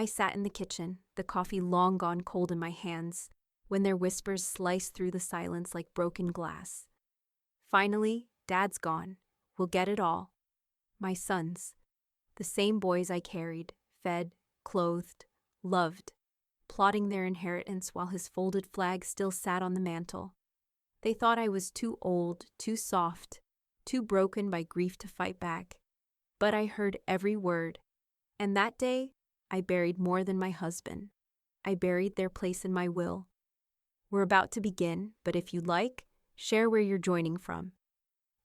I sat in the kitchen, the coffee long gone cold in my hands, when their whispers sliced through the silence like broken glass. Finally, Dad's gone. We'll get it all. My sons. The same boys I carried, fed, clothed, loved, plotting their inheritance while his folded flag still sat on the mantel. They thought I was too old, too soft, too broken by grief to fight back. But I heard every word, and that day I buried more than my husband. I buried their place in my will. We're about to begin, but if you'd like, share where you're joining from.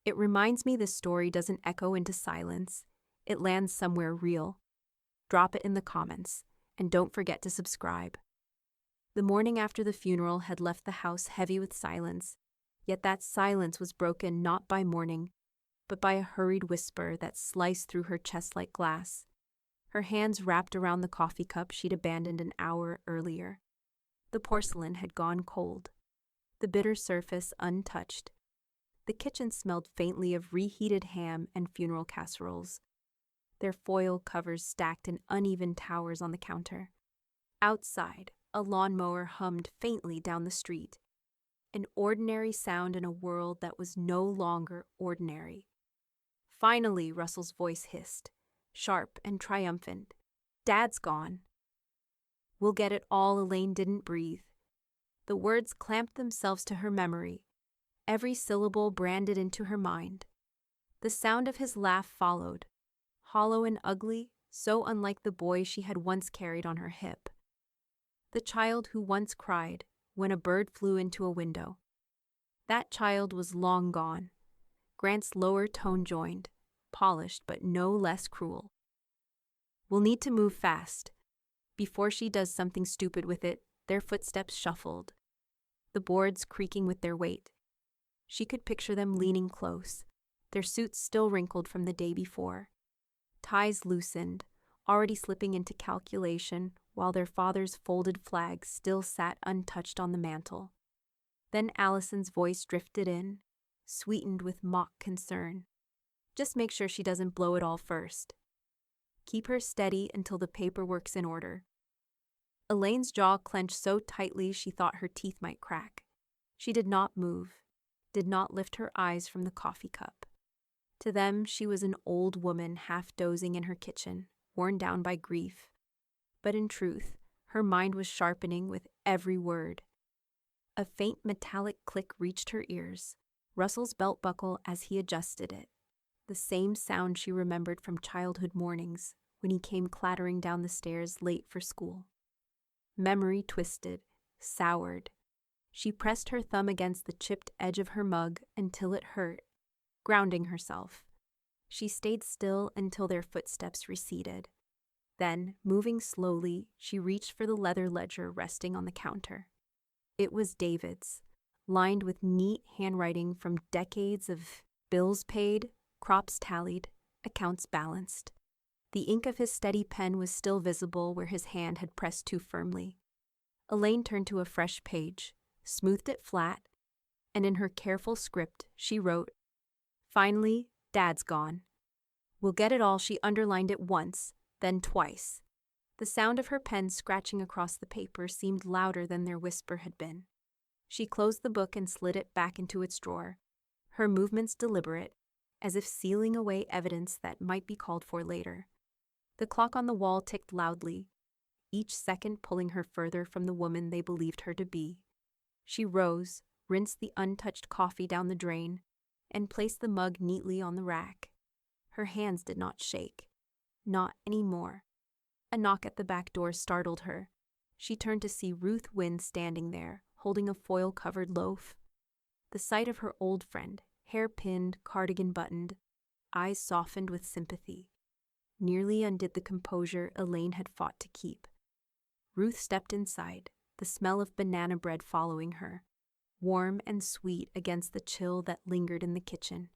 It reminds me this story doesn't echo into silence. It lands somewhere real. Drop it in the comments, and don't forget to subscribe. The morning after the funeral had left the house heavy with silence, yet that silence was broken not by mourning, but by a hurried whisper that sliced through her chest like glass. Her hands wrapped around the coffee cup she'd abandoned an hour earlier. The porcelain had gone cold, the bitter surface untouched. The kitchen smelled faintly of reheated ham and funeral casseroles, their foil covers stacked in uneven towers on the counter. Outside, a lawnmower hummed faintly down the street, an ordinary sound in a world that was no longer ordinary. Finally, Russell's voice hissed, sharp and triumphant. Dad's gone. We'll get it all. Elaine didn't breathe. The words clamped themselves to her memory, every syllable branded into her mind. The sound of his laugh followed, hollow and ugly, so unlike the boy she had once carried on her hip. The child who once cried when a bird flew into a window. That child was long gone. Grant's lower tone joined, polished but no less cruel. We'll need to move fast. Before she does something stupid with it, their footsteps shuffled, the boards creaking with their weight. She could picture them leaning close, their suits still wrinkled from the day before. Ties loosened, already slipping into calculation, while their father's folded flag still sat untouched on the mantel. Then Allison's voice drifted in, sweetened with mock concern. Just make sure she doesn't blow it all first. Keep her steady until the paperwork's in order. Elaine's jaw clenched so tightly she thought her teeth might crack. She did not move, did not lift her eyes from the coffee cup. To them, she was an old woman half dozing in her kitchen, worn down by grief. But in truth, her mind was sharpening with every word. A faint metallic click reached her ears, Russell's belt buckle as he adjusted it. The same sound she remembered from childhood mornings when he came clattering down the stairs late for school. Memory twisted, soured. She pressed her thumb against the chipped edge of her mug until it hurt, grounding herself. She stayed still until their footsteps receded. Then, moving slowly, she reached for the leather ledger resting on the counter. It was David's, lined with neat handwriting from decades of bills paid, crops tallied, accounts balanced. The ink of his steady pen was still visible where his hand had pressed too firmly. Elaine turned to a fresh page, smoothed it flat, and in her careful script she wrote, "Finally, Dad's gone." "We'll get it all." She underlined it once, then twice. The sound of her pen scratching across the paper seemed louder than their whisper had been. She closed the book and slid it back into its drawer, her movements deliberate, as if sealing away evidence that might be called for later. The clock on the wall ticked loudly, each second pulling her further from the woman they believed her to be. She rose, rinsed the untouched coffee down the drain, and placed the mug neatly on the rack. Her hands did not shake. Not anymore. A knock at the back door startled her. She turned to see Ruth Wynne standing there, holding a foil-covered loaf. The sight of her old friend, hair pinned, cardigan buttoned, eyes softened with sympathy, nearly undid the composure Elaine had fought to keep. Ruth stepped inside, the smell of banana bread following her, warm and sweet against the chill that lingered in the kitchen.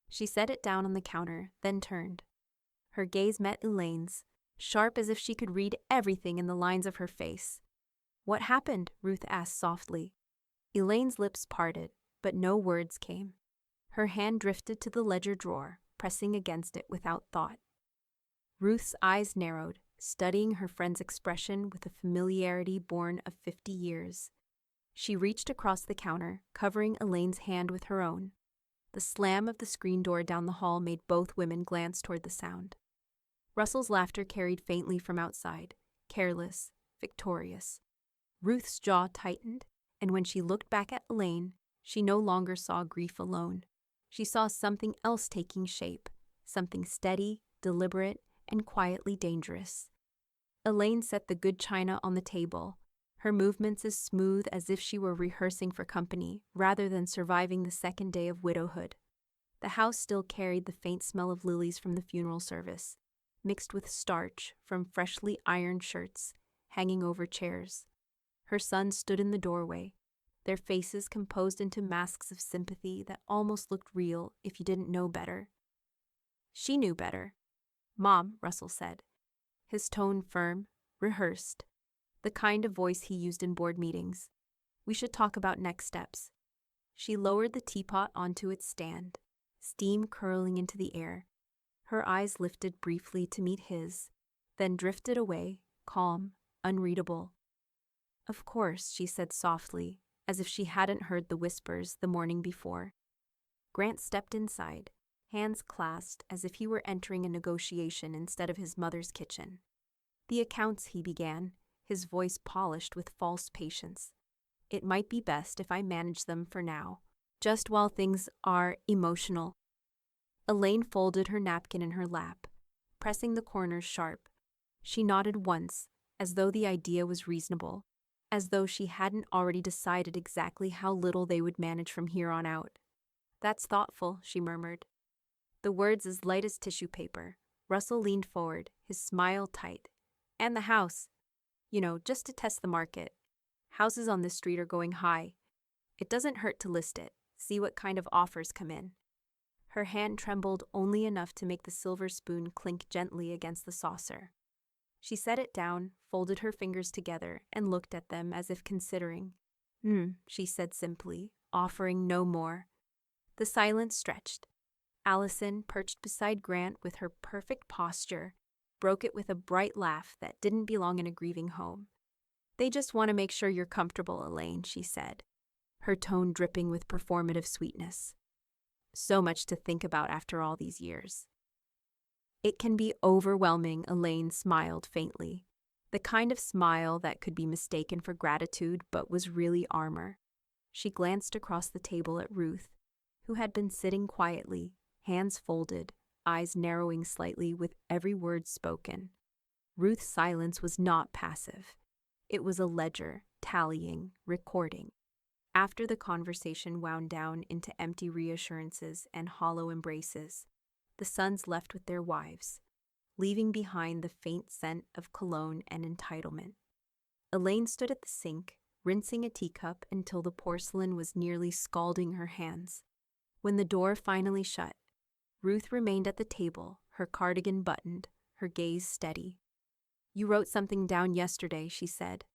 She set it down on the counter, then turned. Her gaze met Elaine's, sharp as if she could read everything in the lines of her face. "What happened?" Ruth asked softly. Elaine's lips parted, but no words came. Her hand drifted to the ledger drawer, pressing against it without thought. Ruth's eyes narrowed, studying her friend's expression with a familiarity born of 50 years. She reached across the counter, covering Elaine's hand with her own. The slam of the screen door down the hall made both women glance toward the sound. Russell's laughter carried faintly from outside, careless, victorious. Ruth's jaw tightened, and when she looked back at Elaine, she no longer saw grief alone. She saw something else taking shape, something steady, deliberate, and quietly dangerous. Elaine set the good china on the table, her movements as smooth as if she were rehearsing for company rather than surviving the second day of widowhood. The house still carried the faint smell of lilies from the funeral service, mixed with starch from freshly ironed shirts hanging over chairs. Her sons stood in the doorway, their faces composed into masks of sympathy that almost looked real if you didn't know better. She knew better. "Mom," Russell said, his tone firm, rehearsed, the kind of voice he used in board meetings. "We should talk about next steps." She lowered the teapot onto its stand, steam curling into the air. Her eyes lifted briefly to meet his, then drifted away, calm, unreadable. "Of course," she said softly, as if she hadn't heard the whispers the morning before. Grant stepped inside, hands clasped as if he were entering a negotiation instead of his mother's kitchen. "The accounts," he began, his voice polished with false patience. "It might be best if I manage them for now, just while things are emotional." Elaine folded her napkin in her lap, pressing the corners sharp. She nodded once, as though the idea was reasonable, as though she hadn't already decided exactly how little they would manage from here on out. "That's thoughtful," she murmured. The words as light as tissue paper. Russell leaned forward, his smile tight. "And the house. Just to test the market. Houses on this street are going high. It doesn't hurt to list it, see what kind of offers come in." Her hand trembled only enough to make the silver spoon clink gently against the saucer. She set it down, folded her fingers together, and looked at them as if considering. She said simply, offering no more. The silence stretched. Allison, perched beside Grant with her perfect posture, broke it with a bright laugh that didn't belong in a grieving home. "They just want to make sure you're comfortable, Elaine," she said, her tone dripping with performative sweetness. "So much to think about after all these years." "It can be overwhelming," Elaine smiled faintly, the kind of smile that could be mistaken for gratitude but was really armor. She glanced across the table at Ruth, who had been sitting quietly, hands folded, eyes narrowing slightly with every word spoken. Ruth's silence was not passive. It was a ledger, tallying, recording. After the conversation wound down into empty reassurances and hollow embraces, the sons left with their wives, leaving behind the faint scent of cologne and entitlement. Elaine stood at the sink, rinsing a teacup until the porcelain was nearly scalding her hands. When the door finally shut, Ruth remained at the table, her cardigan buttoned, her gaze steady. "You wrote something down yesterday," she said.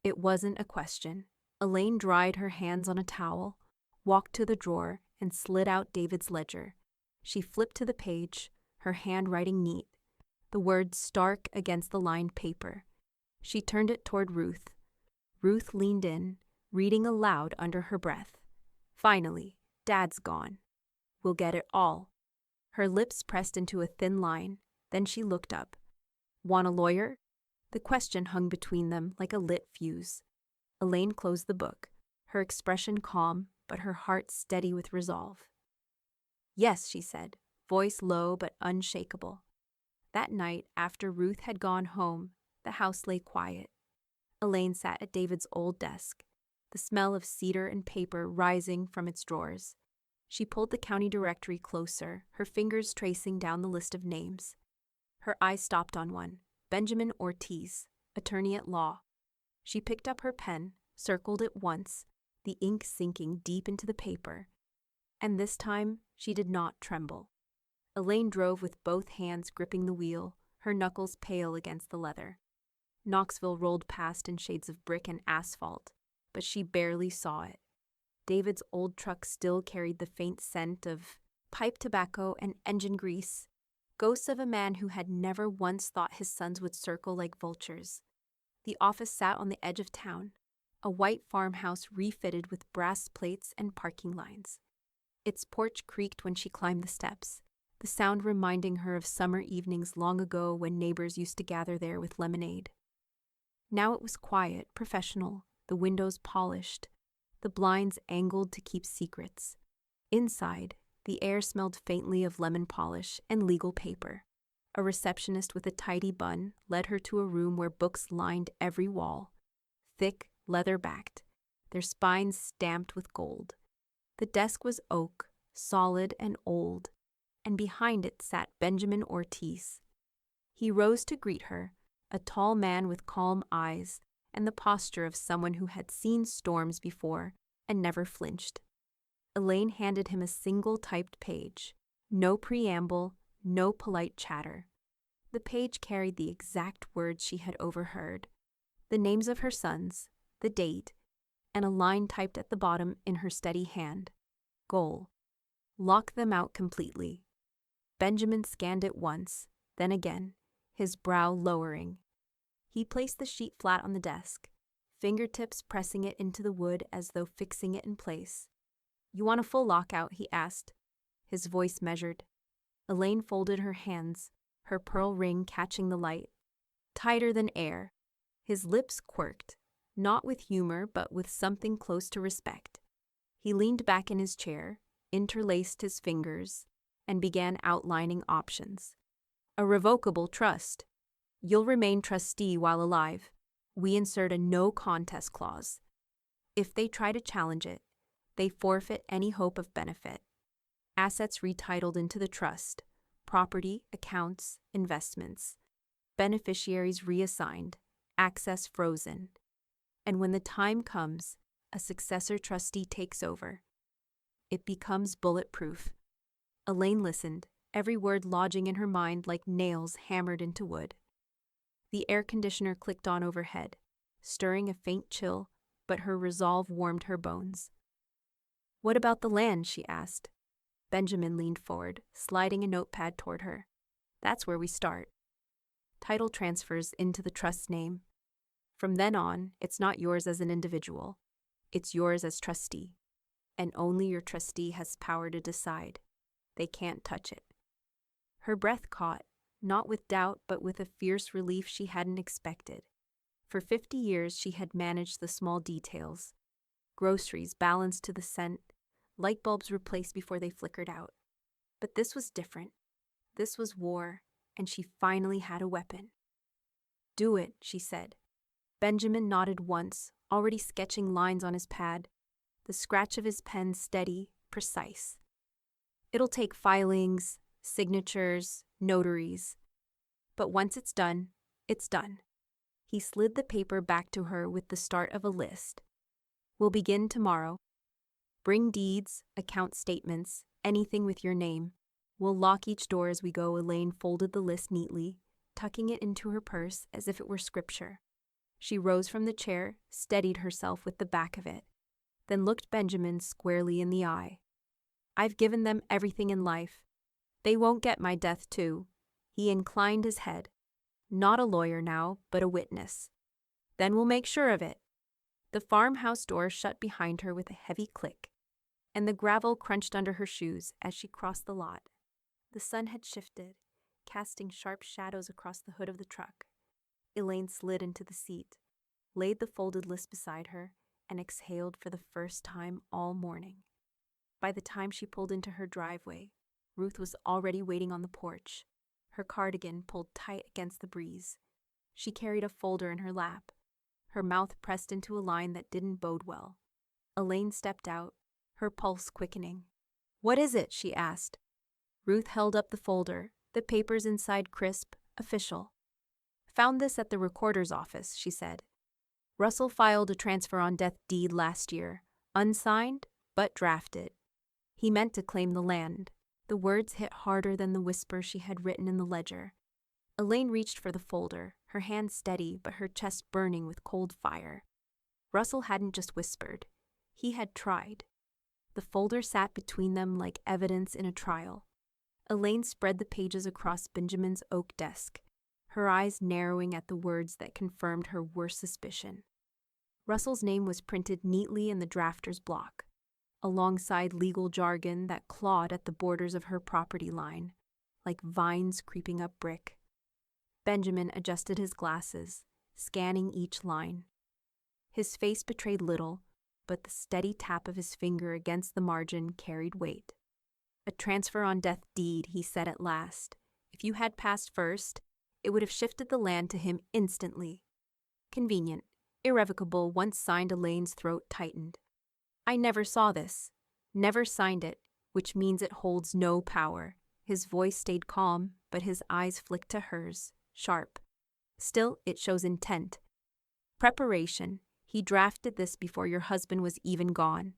It wasn't a question. Elaine dried her hands on a towel, walked to the drawer, and slid out David's ledger. She flipped to the page, her handwriting neat, the words stark against the lined paper. She turned it toward Ruth. Ruth leaned in, reading aloud under her breath. "Finally, Dad's gone. We'll get it all." Her lips pressed into a thin line, then she looked up. "Want a lawyer?" The question hung between them like a lit fuse. Elaine closed the book, her expression calm, but her heart steady with resolve. "Yes," she said, voice low but unshakable. That night, after Ruth had gone home, the house lay quiet. Elaine sat at David's old desk, the smell of cedar and paper rising from its drawers. She pulled the county directory closer, her fingers tracing down the list of names. Her eye stopped on one, Benjamin Ortiz, attorney at law. She picked up her pen, circled it once, the ink sinking deep into the paper, and this time she did not tremble. Elaine drove with both hands gripping the wheel, her knuckles pale against the leather. Knoxville rolled past in shades of brick and asphalt, but she barely saw it. David's old truck still carried the faint scent of pipe tobacco and engine grease. Ghosts of a man who had never once thought his sons would circle like vultures. The office sat on the edge of town, a white farmhouse refitted with brass plates and parking lines. Its porch creaked when she climbed the steps, the sound reminding her of summer evenings long ago when neighbors used to gather there with lemonade. Now it was quiet, professional, the windows polished, the blinds angled to keep secrets. Inside, the air smelled faintly of lemon polish and legal paper. A receptionist with a tidy bun led her to a room where books lined every wall, thick, leather-backed, their spines stamped with gold. The desk was oak, solid and old, and behind it sat Benjamin Ortiz. He rose to greet her, a tall man with calm eyes and the posture of someone who had seen storms before and never flinched. Elaine handed him a single typed page. No preamble, no polite chatter. The page carried the exact words she had overheard, the names of her sons, the date, and a line typed at the bottom in her steady hand. Goal. Lock them out completely. Benjamin scanned it once, then again, his brow lowering. He placed the sheet flat on the desk, fingertips pressing it into the wood as though fixing it in place. "You want a full lockout?" he asked. His voice measured. Elaine folded her hands, her pearl ring catching the light. Tighter than air. His lips quirked, not with humor but with something close to respect. He leaned back in his chair, interlaced his fingers, and began outlining options. A revocable trust. You'll remain trustee while alive. We insert a no contest clause. If they try to challenge it, they forfeit any hope of benefit. Assets retitled into the trust, property, accounts, investments. Beneficiaries reassigned, access frozen. And when the time comes, a successor trustee takes over. It becomes bulletproof. Elaine listened, every word lodging in her mind like nails hammered into wood. The air conditioner clicked on overhead, stirring a faint chill, but her resolve warmed her bones. "What about the land?" she asked. Benjamin leaned forward, sliding a notepad toward her. "That's where we start. Title transfers into the trust's name. From then on, it's not yours as an individual. It's yours as trustee. And only your trustee has power to decide. They can't touch it." Her breath caught, not with doubt but with a fierce relief she hadn't expected. For 50 years she had managed the small details. Groceries balanced to the cent, light bulbs replaced before they flickered out. But this was different. This was war, and she finally had a weapon. "Do it," she said. Benjamin nodded once, already sketching lines on his pad, the scratch of his pen steady, precise. "It'll take filings, signatures, notaries. But once it's done, it's done." He slid the paper back to her with the start of a list. "We'll begin tomorrow. Bring deeds, account statements, anything with your name. We'll lock each door as we go." Elaine folded the list neatly, tucking it into her purse as if it were scripture. She rose from the chair, steadied herself with the back of it, then looked Benjamin squarely in the eye. "I've given them everything in life. They won't get my death too." He inclined his head. "Not a lawyer now, but a witness. Then we'll make sure of it." The farmhouse door shut behind her with a heavy click, and the gravel crunched under her shoes as she crossed the lot. The sun had shifted, casting sharp shadows across the hood of the truck. Elaine slid into the seat, laid the folded list beside her, and exhaled for the first time all morning. By the time she pulled into her driveway, Ruth was already waiting on the porch, her cardigan pulled tight against the breeze. She carried a folder in her lap, her mouth pressed into a line that didn't bode well. Elaine stepped out, her pulse quickening. "What is it?" she asked. Ruth held up the folder, the papers inside crisp, official. "Found this at the recorder's office," she said. "Russell filed a transfer on death deed last year, unsigned, but drafted. He meant to claim the land." The words hit harder than the whisper she had written in the ledger. Elaine reached for the folder, her hand steady but her chest burning with cold fire. Russell hadn't just whispered. He had tried. The folder sat between them like evidence in a trial. Elaine spread the pages across Benjamin's oak desk, her eyes narrowing at the words that confirmed her worst suspicion. Russell's name was printed neatly in the drafter's block, alongside legal jargon that clawed at the borders of her property line, like vines creeping up brick. Benjamin adjusted his glasses, scanning each line. His face betrayed little, but the steady tap of his finger against the margin carried weight. A transfer on death deed, he said at last. If you had passed first, it would have shifted the land to him instantly. Convenient, irrevocable, once signed. Elaine's throat tightened. I never saw this, never signed it, which means it holds no power. His voice stayed calm, but his eyes flicked to hers, sharp. Still, it shows intent. Preparation. He drafted this before your husband was even gone.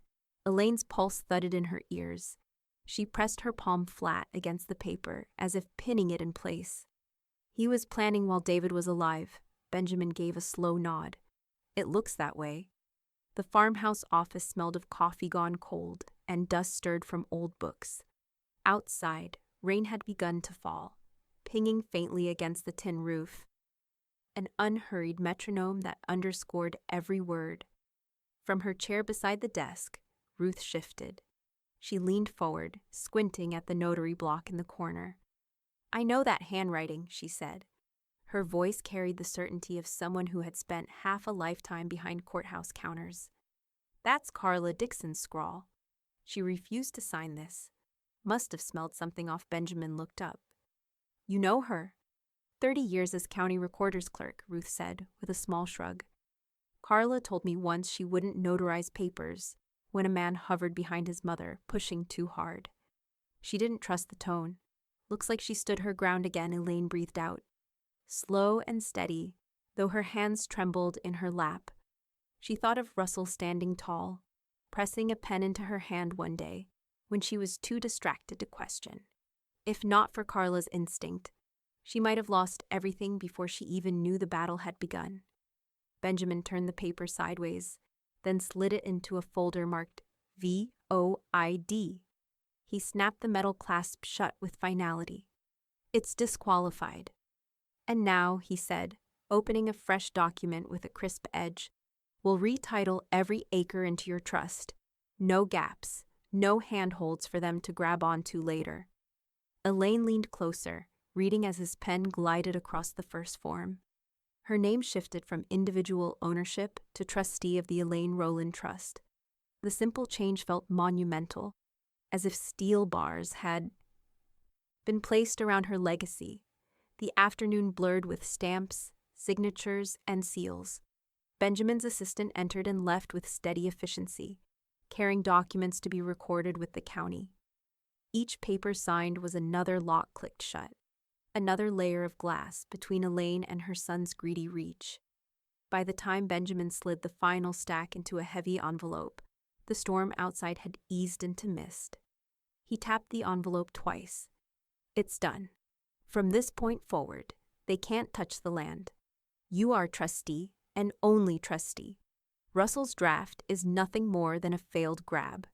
Elaine's pulse thudded in her ears. She pressed her palm flat against the paper, as if pinning it in place. He was planning while David was alive. Benjamin gave a slow nod. It looks that way. The farmhouse office smelled of coffee gone cold, and dust stirred from old books. Outside, rain had begun to fall, pinging faintly against the tin roof. An unhurried metronome that underscored every word. From her chair beside the desk, Ruth shifted. She leaned forward, squinting at the notary block in the corner. I know that handwriting, she said. Her voice carried the certainty of someone who had spent half a lifetime behind courthouse counters. That's Carla Dixon's scrawl. She refused to sign this. Must have smelled something off. Benjamin looked up. You know her? 30 years as county recorder's clerk, Ruth said, with a small shrug. Carla told me once she wouldn't notarize papers when a man hovered behind his mother, pushing too hard. She didn't trust the tone. Looks like she stood her ground again, Elaine breathed out. Slow and steady, though her hands trembled in her lap. She thought of Russell standing tall, pressing a pen into her hand one day, when she was too distracted to question. If not for Carla's instinct, she might have lost everything before she even knew the battle had begun. Benjamin turned the paper sideways, then slid it into a folder marked VOID. He snapped the metal clasp shut with finality. It's disqualified. And now, he said, opening a fresh document with a crisp edge, we'll retitle every acre into your trust. No gaps, no handholds for them to grab onto later. Elaine leaned closer, reading as his pen glided across the first form. Her name shifted from individual ownership to trustee of the Elaine Rowland Trust. The simple change felt monumental, as if steel bars had been placed around her legacy. The afternoon blurred with stamps, signatures, and seals. Benjamin's assistant entered and left with steady efficiency, carrying documents to be recorded with the county. Each paper signed was another lock clicked shut, another layer of glass between Elaine and her son's greedy reach. By the time Benjamin slid the final stack into a heavy envelope, the storm outside had eased into mist. He tapped the envelope twice. It's done. From this point forward, they can't touch the land. You are trustee, and only trustee. Russell's draft is nothing more than a failed grab.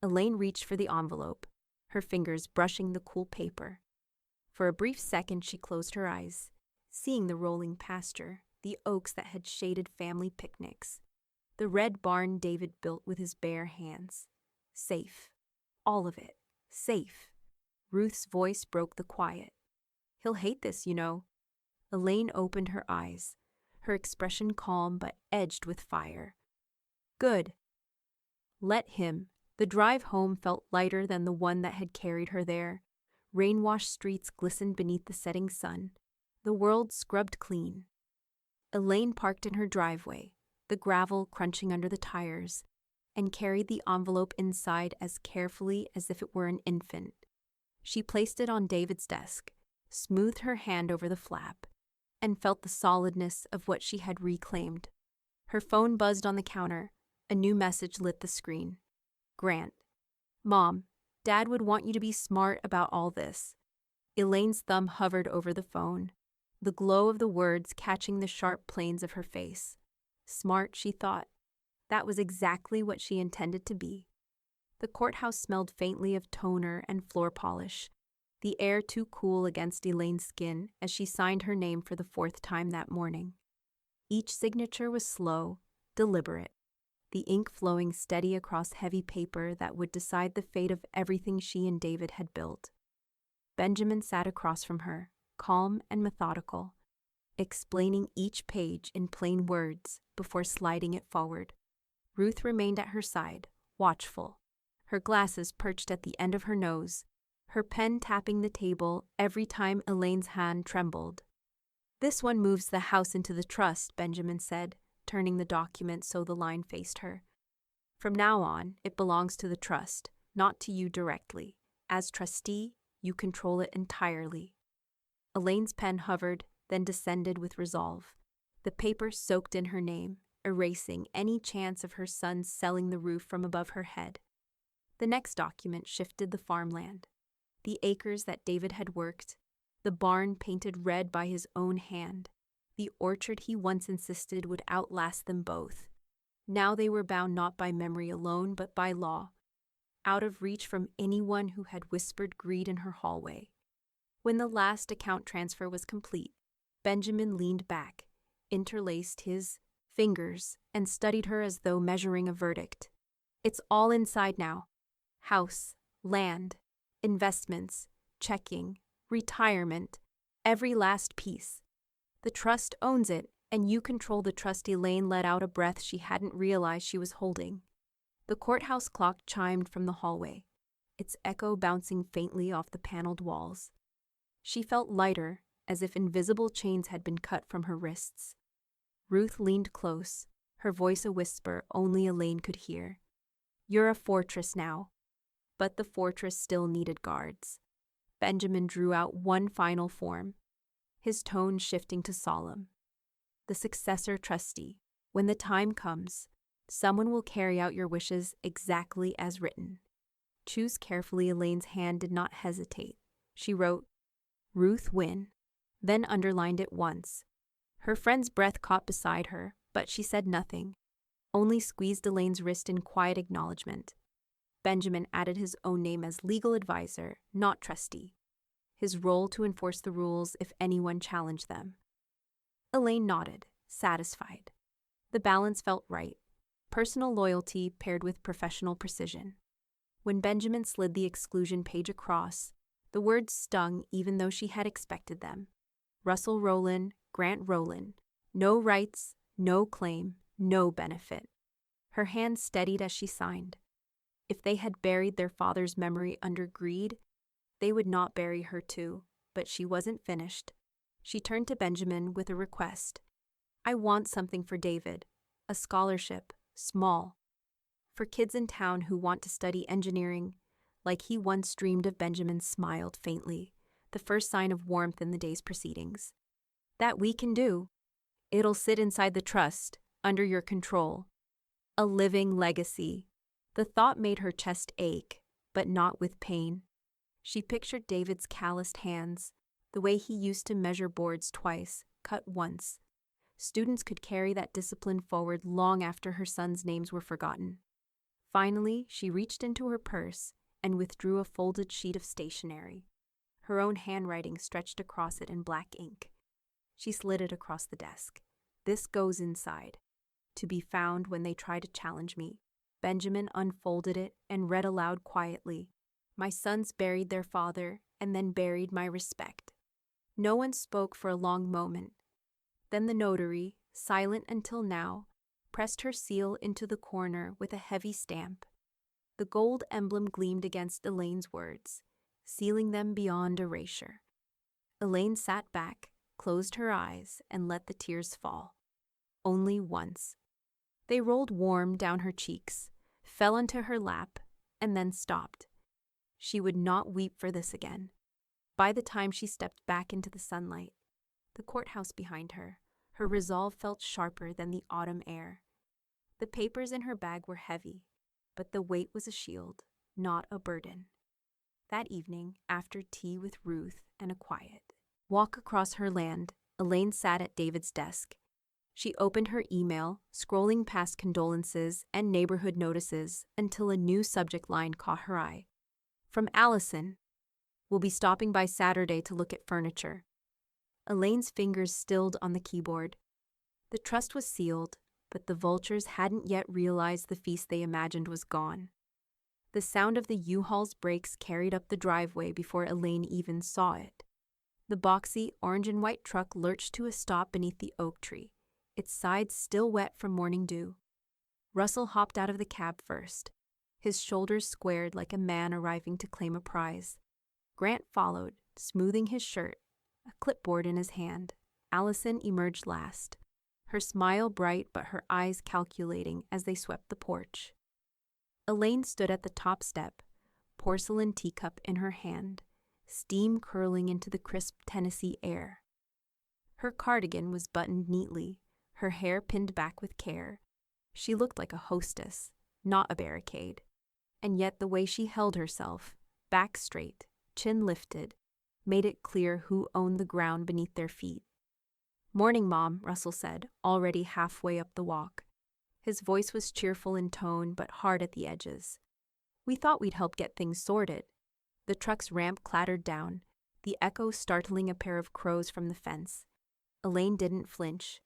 Elaine reached for the envelope, her fingers brushing the cool paper. For a brief second she closed her eyes, seeing the rolling pasture, the oaks that had shaded family picnics, the red barn David built with his bare hands. Safe. All of it. Safe. Ruth's voice broke the quiet. He'll hate this, you know. Elaine opened her eyes, her expression calm but edged with fire. Good. Let him. The drive home felt lighter than the one that had carried her there. Rain-washed streets glistened beneath the setting sun. The world scrubbed clean. Elaine parked in her driveway, the gravel crunching under the tires, and carried the envelope inside as carefully as if it were an infant. She placed it on David's desk, smoothed her hand over the flap, and felt the solidness of what she had reclaimed. Her phone buzzed on the counter. A new message lit the screen. Grant. Mom, Dad would want you to be smart about all this. Elaine's thumb hovered over the phone, the glow of the words catching the sharp planes of her face. Smart, she thought. That was exactly what she intended to be. The courthouse smelled faintly of toner and floor polish. the air too cool against Elaine's skin as she signed her name for the fourth time that morning. Each signature was slow, deliberate, the ink flowing steady across heavy paper that would decide the fate of everything she and David had built. Benjamin sat across from her, calm and methodical, explaining each page in plain words before sliding it forward. Ruth remained at her side, watchful, her glasses perched at the end of her nose, her pen tapping the table every time Elaine's hand trembled. "This one moves the house into the trust," Benjamin said, turning the document so the line faced her. "From now on, it belongs to the trust, not to you directly. As trustee, you control it entirely." Elaine's pen hovered, then descended with resolve. The paper soaked in her name, erasing any chance of her son selling the roof from above her head. The next document shifted the farmland. The acres that David had worked, the barn painted red by his own hand, the orchard he once insisted would outlast them both. Now they were bound not by memory alone, but by law, out of reach from anyone who had whispered greed in her hallway. When the last account transfer was complete, Benjamin leaned back, interlaced his fingers, and studied her as though measuring a verdict. "It's all inside now. House, land, investments, checking, retirement, every last piece. The trust owns it, and you control the trust." Elaine let out a breath she hadn't realized she was holding. The courthouse clock chimed from the hallway, its echo bouncing faintly off the paneled walls. She felt lighter, as if invisible chains had been cut from her wrists. Ruth leaned close, her voice a whisper only Elaine could hear. "You're a fortress now." But the fortress still needed guards. Benjamin drew out one final form, his tone shifting to solemn. "The successor trustee. When the time comes, someone will carry out your wishes exactly as written. Choose carefully." Elaine's hand did not hesitate. She wrote, "Ruth Wynne," then underlined it once. Her friend's breath caught beside her, but she said nothing, only squeezed Elaine's wrist in quiet acknowledgement. Benjamin added his own name as legal advisor, not trustee, his role to enforce the rules if anyone challenged them. Elaine nodded, satisfied. The balance felt right, personal loyalty paired with professional precision. When Benjamin slid the exclusion page across, the words stung even though she had expected them. Russell Rowland, Grant Rowland. No rights, no claim, no benefit. Her hand steadied as she signed. If they had buried their father's memory under greed, they would not bury her too, but she wasn't finished. She turned to Benjamin with a request. "I want something for David, a scholarship, small, for kids in town who want to study engineering, like he once dreamed of." Benjamin smiled faintly, the first sign of warmth in the day's proceedings. "That we can do. It'll sit inside the trust, under your control. A living legacy." The thought made her chest ache, but not with pain. She pictured David's calloused hands, the way he used to measure boards twice, cut once. Students could carry that discipline forward long after her sons' names were forgotten. Finally, she reached into her purse and withdrew a folded sheet of stationery, her own handwriting stretched across it in black ink. She slid it across the desk. "This goes inside. To be found when they try to challenge me." Benjamin unfolded it and read aloud quietly. "My sons buried their father and then buried my respect." No one spoke for a long moment. Then the notary, silent until now, pressed her seal into the corner with a heavy stamp. The gold emblem gleamed against Elaine's words, sealing them beyond erasure. Elaine sat back, closed her eyes, and let the tears fall. Only once. They rolled warm down her cheeks, fell onto her lap, and then stopped. She would not weep for this again. By the time she stepped back into the sunlight, the courthouse behind her, her resolve felt sharper than the autumn air. The papers in her bag were heavy, but the weight was a shield, not a burden. That evening, after tea with Ruth and a quiet walk across her land, Elaine sat at David's desk. She opened her email, scrolling past condolences and neighborhood notices until a new subject line caught her eye. From Allison. We'll be stopping by Saturday to look at furniture. Elaine's fingers stilled on the keyboard. The trust was sealed, but the vultures hadn't yet realized the feast they imagined was gone. The sound of the U-Haul's brakes carried up the driveway before Elaine even saw it. The boxy, orange and white truck lurched to a stop beneath the oak tree, its sides still wet from morning dew. Russell hopped out of the cab first, his shoulders squared like a man arriving to claim a prize. Grant followed, smoothing his shirt, a clipboard in his hand. Allison emerged last, her smile bright but her eyes calculating as they swept the porch. Elaine stood at the top step, porcelain teacup in her hand, steam curling into the crisp Tennessee air. Her cardigan was buttoned neatly, her hair pinned back with care. She looked like a hostess, not a barricade. And yet the way she held herself, back straight, chin lifted, made it clear who owned the ground beneath their feet. "Morning, Mom," Russell said, already halfway up the walk. His voice was cheerful in tone but hard at the edges. "We thought we'd help get things sorted." The truck's ramp clattered down, the echo startling a pair of crows from the fence. Elaine didn't flinch.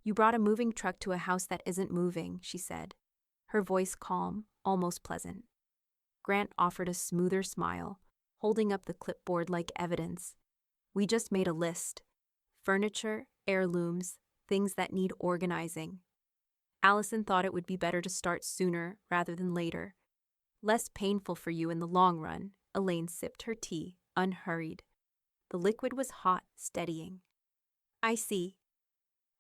"You brought a moving truck to a house that isn't moving," she said, her voice calm, almost pleasant. Grant offered a smoother smile, holding up the clipboard like evidence. "We just made a list. Furniture, heirlooms, things that need organizing." Allison thought it would be better to start sooner rather than later. "Less painful for you in the long run." Elaine sipped her tea, unhurried. The liquid was hot, steadying. "I see."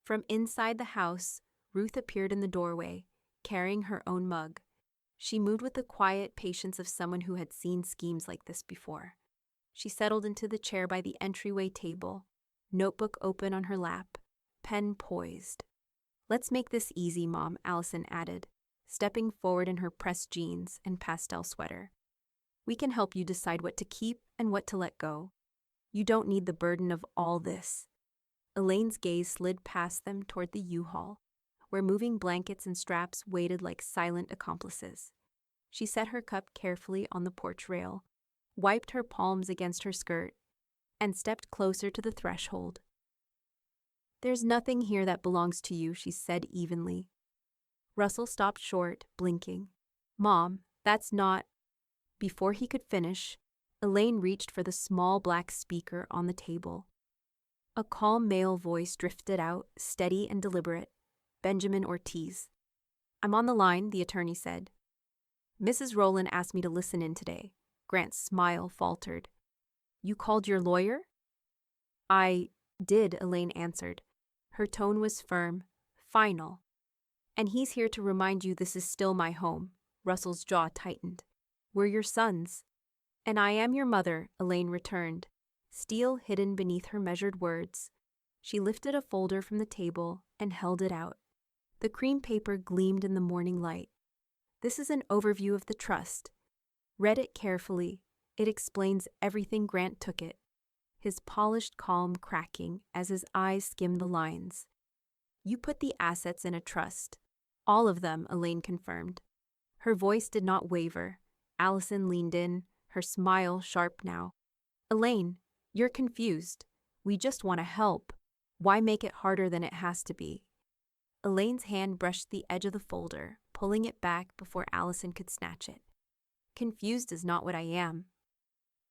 From inside the house, Ruth appeared in the doorway, carrying her own mug. She moved with the quiet patience of someone who had seen schemes like this before. She settled into the chair by the entryway table, notebook open on her lap, pen poised. "Let's make this easy, Mom," Allison added, stepping forward in her pressed jeans and pastel sweater. "We can help you decide what to keep and what to let go. You don't need the burden of all this." Elaine's gaze slid past them toward the U-Haul, where moving blankets and straps waited like silent accomplices. She set her cup carefully on the porch rail, wiped her palms against her skirt, and stepped closer to the threshold. "There's nothing here that belongs to you," she said evenly. Russell stopped short, blinking. "Mom, that's not—" Before he could finish, Elaine reached for the small black speaker on the table. A calm male voice drifted out, steady and deliberate. "Benjamin Ortiz." "I'm on the line," the attorney said. "Mrs. Rowland asked me to listen in today." Grant's smile faltered. "You called your lawyer?" "I did," Elaine answered. Her tone was firm, final. "And he's here to remind you this is still my home." Russell's jaw tightened. "We're your sons." "And I am your mother," Elaine returned, steel hidden beneath her measured words. She lifted a folder from the table and held it out. The cream paper gleamed in the morning light. "This is an overview of the trust. Read it carefully. It explains everything." Grant took it, his polished calm cracking as his eyes skimmed the lines. "You put the assets in a trust." "All of them," Elaine confirmed. Her voice did not waver. Allison leaned in, her smile sharp now. "Elaine, you're confused. We just want to help. Why make it harder than it has to be?" Elaine's hand brushed the edge of the folder, pulling it back before Allison could snatch it. "Confused is not what I am."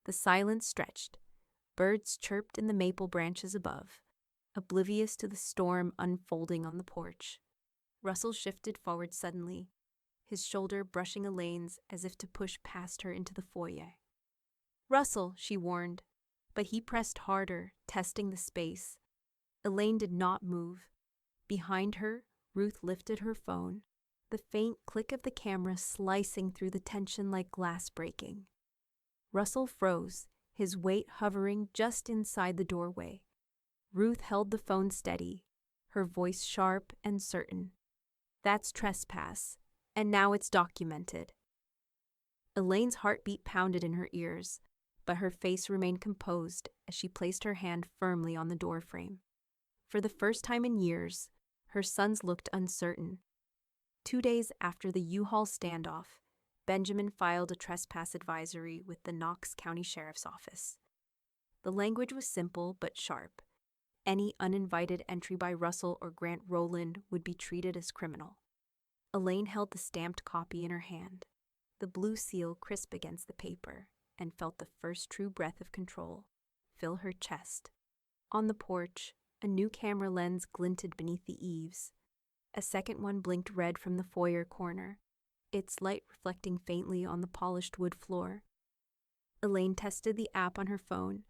The silence stretched. Birds chirped in the maple branches above, oblivious to the storm unfolding on the porch. Russell shifted forward suddenly, his shoulder brushing Elaine's as if to push past her into the foyer. "Russell," she warned, but he pressed harder, testing the space. Elaine did not move. Behind her, Ruth lifted her phone, the faint click of the camera slicing through the tension like glass breaking. Russell froze, his weight hovering just inside the doorway. Ruth held the phone steady, her voice sharp and certain. "That's trespass, and now it's documented." Elaine's heartbeat pounded in her ears, but her face remained composed as she placed her hand firmly on the doorframe. For the first time in years, her sons looked uncertain. 2 days after the U-Haul standoff, Benjamin filed a trespass advisory with the Knox County Sheriff's Office. The language was simple but sharp. Any uninvited entry by Russell or Grant Rowland would be treated as criminal. Elaine held the stamped copy in her hand, the blue seal crisp against the paper, and felt the first true breath of control fill her chest. On the porch, a new camera lens glinted beneath the eaves. A second one blinked red from the foyer corner, its light reflecting faintly on the polished wood floor. Elaine tested the app on her phone,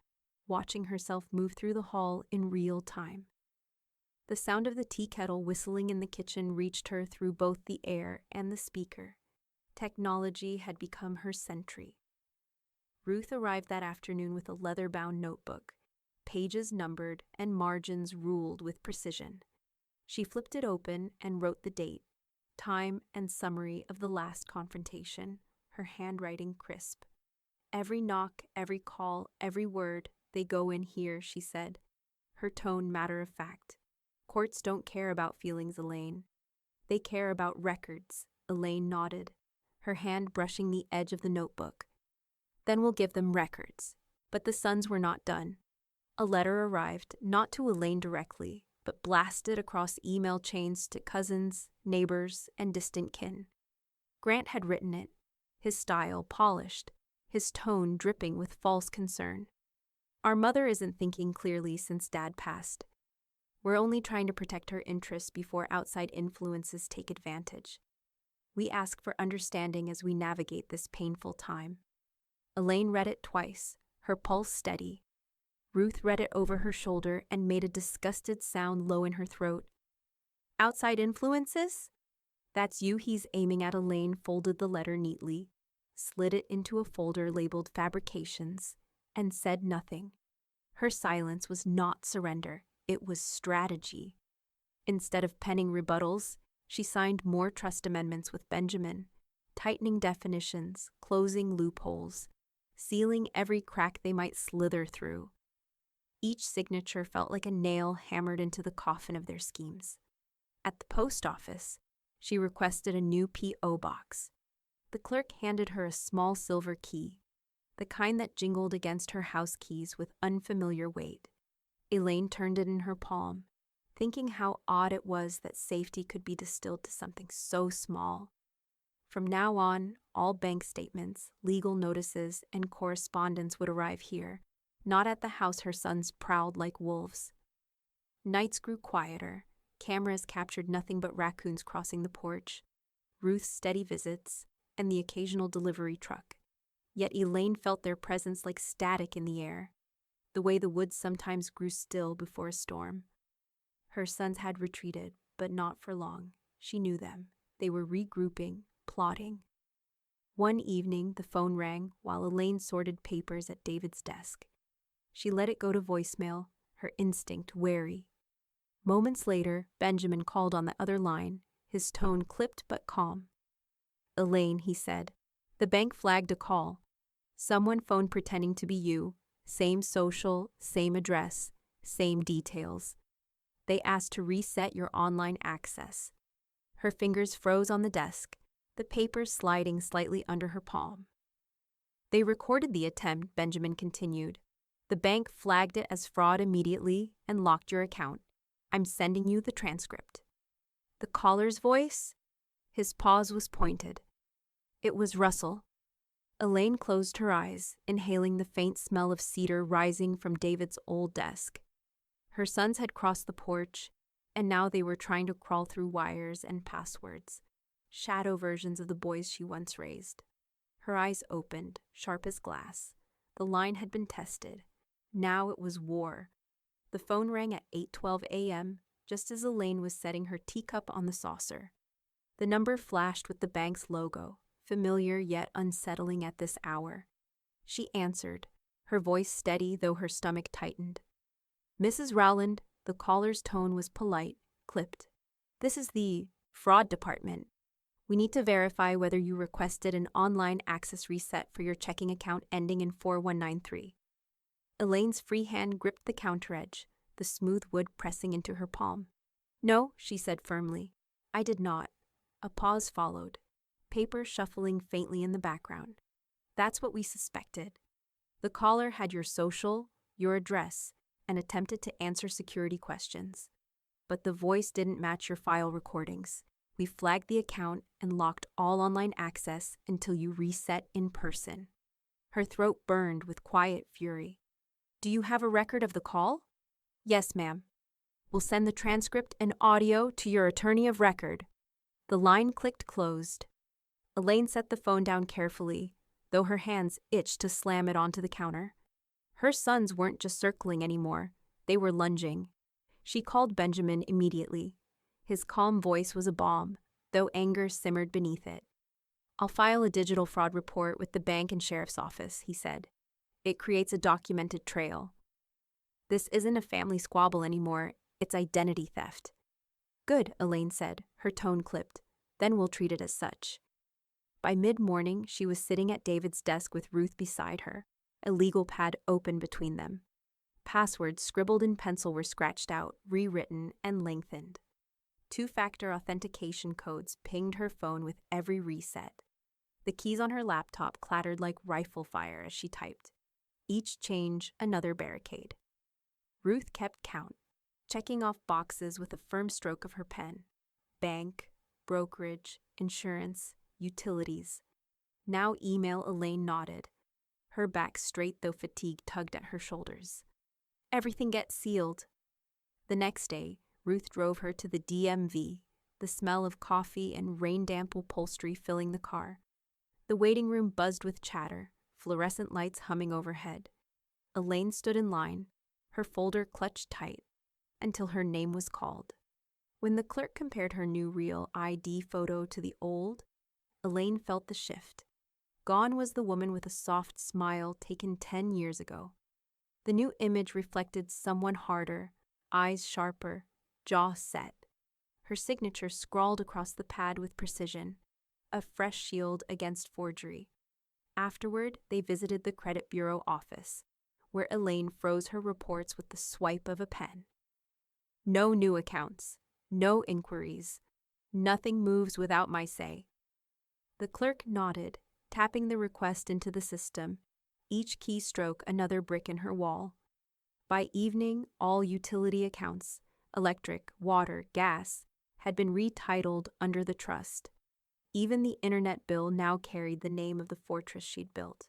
watching herself move through the hall in real time. The sound of the tea kettle whistling in the kitchen reached her through both the air and the speaker. Technology had become her sentry. Ruth arrived that afternoon with a leather-bound notebook, pages numbered and margins ruled with precision. She flipped it open and wrote the date, time, and summary of the last confrontation, her handwriting crisp. Every knock, every call, every word, they go in here, she said, her tone matter of fact. Courts don't care about feelings, Elaine. They care about records, Elaine nodded, her hand brushing the edge of the notebook. Then we'll give them records. But the Suns were not done. A letter arrived, not to Elaine directly, but blasted across email chains to cousins, neighbors, and distant kin. Grant had written it, his style polished, his tone dripping with false concern. Our mother isn't thinking clearly since Dad passed. We're only trying to protect her interests before outside influences take advantage. We ask for understanding as we navigate this painful time. Elaine read it twice, her pulse steady. Ruth read it over her shoulder and made a disgusted sound low in her throat. Outside influences? That's you he's aiming at. Elaine folded the letter neatly, slid it into a folder labeled Fabrications, and said nothing. Her silence was not surrender, it was strategy. Instead of penning rebuttals, she signed more trust amendments with Benjamin, tightening definitions, closing loopholes, sealing every crack they might slither through. Each signature felt like a nail hammered into the coffin of their schemes. At the post office, she requested a new P.O. box. The clerk handed her a small silver key, the kind that jingled against her house keys with unfamiliar weight. Elaine turned it in her palm, thinking how odd it was that safety could be distilled to something so small. From now on, all bank statements, legal notices, and correspondence would arrive here, not at the house her sons prowled like wolves. Nights grew quieter. Cameras captured nothing but raccoons crossing the porch, Ruth's steady visits, and the occasional delivery truck. Yet Elaine felt their presence like static in the air, the way the woods sometimes grew still before a storm. Her sons had retreated, but not for long. She knew them. They were regrouping, plotting. One evening, the phone rang while Elaine sorted papers at David's desk. She let it go to voicemail, her instinct wary. Moments later, Benjamin called on the other line, his tone clipped but calm. "Elaine," he said, "the bank flagged a call. Someone phoned pretending to be you, same social, same address, same details. They asked to reset your online access." Her fingers froze on the desk, the papers sliding slightly under her palm. "They recorded the attempt," Benjamin continued. "The bank flagged it as fraud immediately and locked your account. I'm sending you the transcript." The caller's voice? His pause was pointed. It was Russell. Elaine closed her eyes, inhaling the faint smell of cedar rising from David's old desk. Her sons had crossed the porch, and now they were trying to crawl through wires and passwords, shadow versions of the boys she once raised. Her eyes opened, sharp as glass. The line had been tested. Now it was war. The phone rang at 8:12 a.m., just as Elaine was setting her teacup on the saucer. The number flashed with the bank's logo, familiar yet unsettling at this hour. She answered, her voice steady though her stomach tightened. "Mrs. Rowland," the caller's tone was polite, clipped. "This is the fraud department. We need to verify whether you requested an online access reset for your checking account ending in 4193. Elaine's free hand gripped the counter edge, the smooth wood pressing into her palm. "No," she said firmly. "I did not." A pause followed, paper shuffling faintly in the background. "That's what we suspected. The caller had your social, your address, and attempted to answer security questions. But the voice didn't match your file recordings. We flagged the account and locked all online access until you reset in person. Her throat burned with quiet fury. Do you have a record of the call? Yes, ma'am. We'll send the transcript and audio to your attorney of record. The line clicked closed. Elaine set the phone down carefully, though her hands itched to slam it onto the counter. Her sons weren't just circling anymore, they were lunging. She called Benjamin immediately. His calm voice was a balm, though anger simmered beneath it. I'll file a digital fraud report with the bank and sheriff's office, he said. It creates a documented trail. This isn't a family squabble anymore, it's identity theft. Good, Elaine said, her tone clipped. Then we'll treat it as such. By mid-morning, she was sitting at David's desk with Ruth beside her, a legal pad open between them. Passwords scribbled in pencil were scratched out, rewritten, and lengthened. Two-factor authentication codes pinged her phone with every reset. The keys on her laptop clattered like rifle fire as she typed. Each change, another barricade. Ruth kept count, checking off boxes with a firm stroke of her pen. Bank, brokerage, insurance, utilities. Now email. Elaine nodded. Her back straight though fatigue tugged at her shoulders. Everything gets sealed. The next day, Ruth drove her to the DMV, the smell of coffee and rain-damp upholstery filling the car. The waiting room buzzed with chatter, fluorescent lights humming overhead. Elaine stood in line, her folder clutched tight, until her name was called. When the clerk compared her new Real ID photo to the old, Elaine felt the shift. Gone was the woman with a soft smile taken 10 years ago. The new image reflected someone harder, eyes sharper, jaw set. Her signature scrawled across the pad with precision, a fresh shield against forgery. Afterward, they visited the credit bureau office, where Elaine froze her reports with the swipe of a pen. No new accounts, no inquiries. Nothing moves without my say. The clerk nodded, tapping the request into the system, each keystroke another brick in her wall. By evening, all utility accounts, electric, water, gas, had been retitled under the trust. Even the internet bill now carried the name of the fortress she'd built.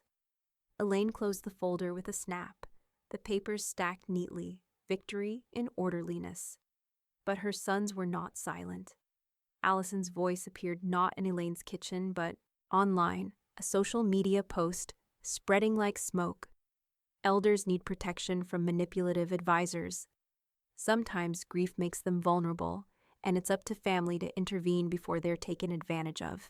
Elaine closed the folder with a snap, the papers stacked neatly, victory in orderliness. But her sons were not silent. Allison's voice appeared not in Elaine's kitchen, but online, a social media post spreading like smoke. Elders need protection from manipulative advisors. Sometimes grief makes them vulnerable, and it's up to family to intervene before they're taken advantage of.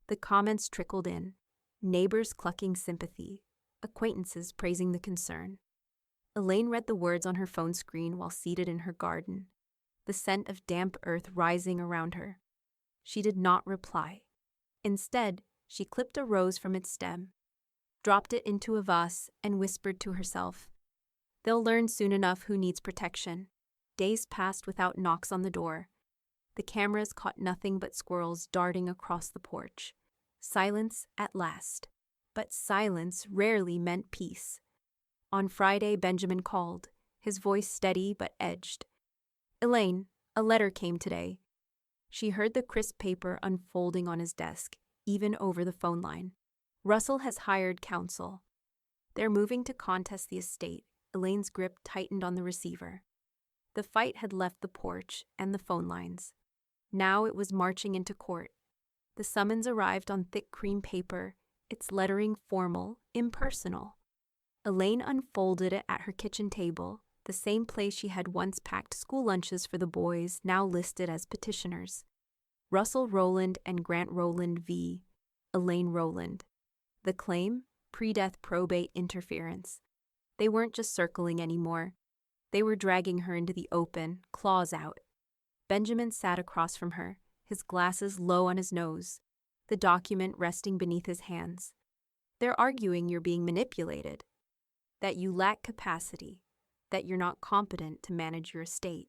The comments trickled in, neighbors clucking sympathy, acquaintances praising the concern. Elaine read the words on her phone screen while seated in her garden, the scent of damp earth rising around her. She did not reply. Instead, she clipped a rose from its stem, dropped it into a vase, and whispered to herself, "They'll learn soon enough who needs protection." Days passed without knocks on the door. The cameras caught nothing but squirrels darting across the porch. Silence at last. But silence rarely meant peace. On Friday, Benjamin called, his voice steady but edged. "Elaine, a letter came today." She heard the crisp paper unfolding on his desk, even over the phone line. Russell has hired counsel. They're moving to contest the estate. Elaine's grip tightened on the receiver. The fight had left the porch and the phone lines. Now it was marching into court. The summons arrived on thick cream paper, its lettering formal, impersonal. Elaine unfolded it at her kitchen table, the same place she had once packed school lunches for the boys, now listed as petitioners. Russell Rowland and Grant Rowland v. Elaine Rowland. The claim? Pre-death probate interference. They weren't just circling anymore. They were dragging her into the open, claws out. Benjamin sat across from her, his glasses low on his nose, the document resting beneath his hands. They're arguing you're being manipulated, that you lack capacity, that you're not competent to manage your estate.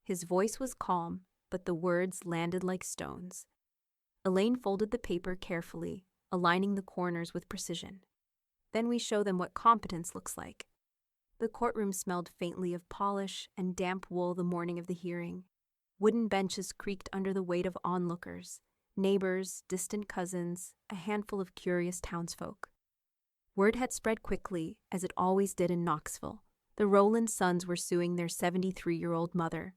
His voice was calm, but the words landed like stones. Elaine folded the paper carefully, aligning the corners with precision. Then we show them what competence looks like. The courtroom smelled faintly of polish and damp wool the morning of the hearing. Wooden benches creaked under the weight of onlookers, neighbors, distant cousins, a handful of curious townsfolk. Word had spread quickly, as it always did in Knoxville. The Rowland sons were suing their 73-year-old mother.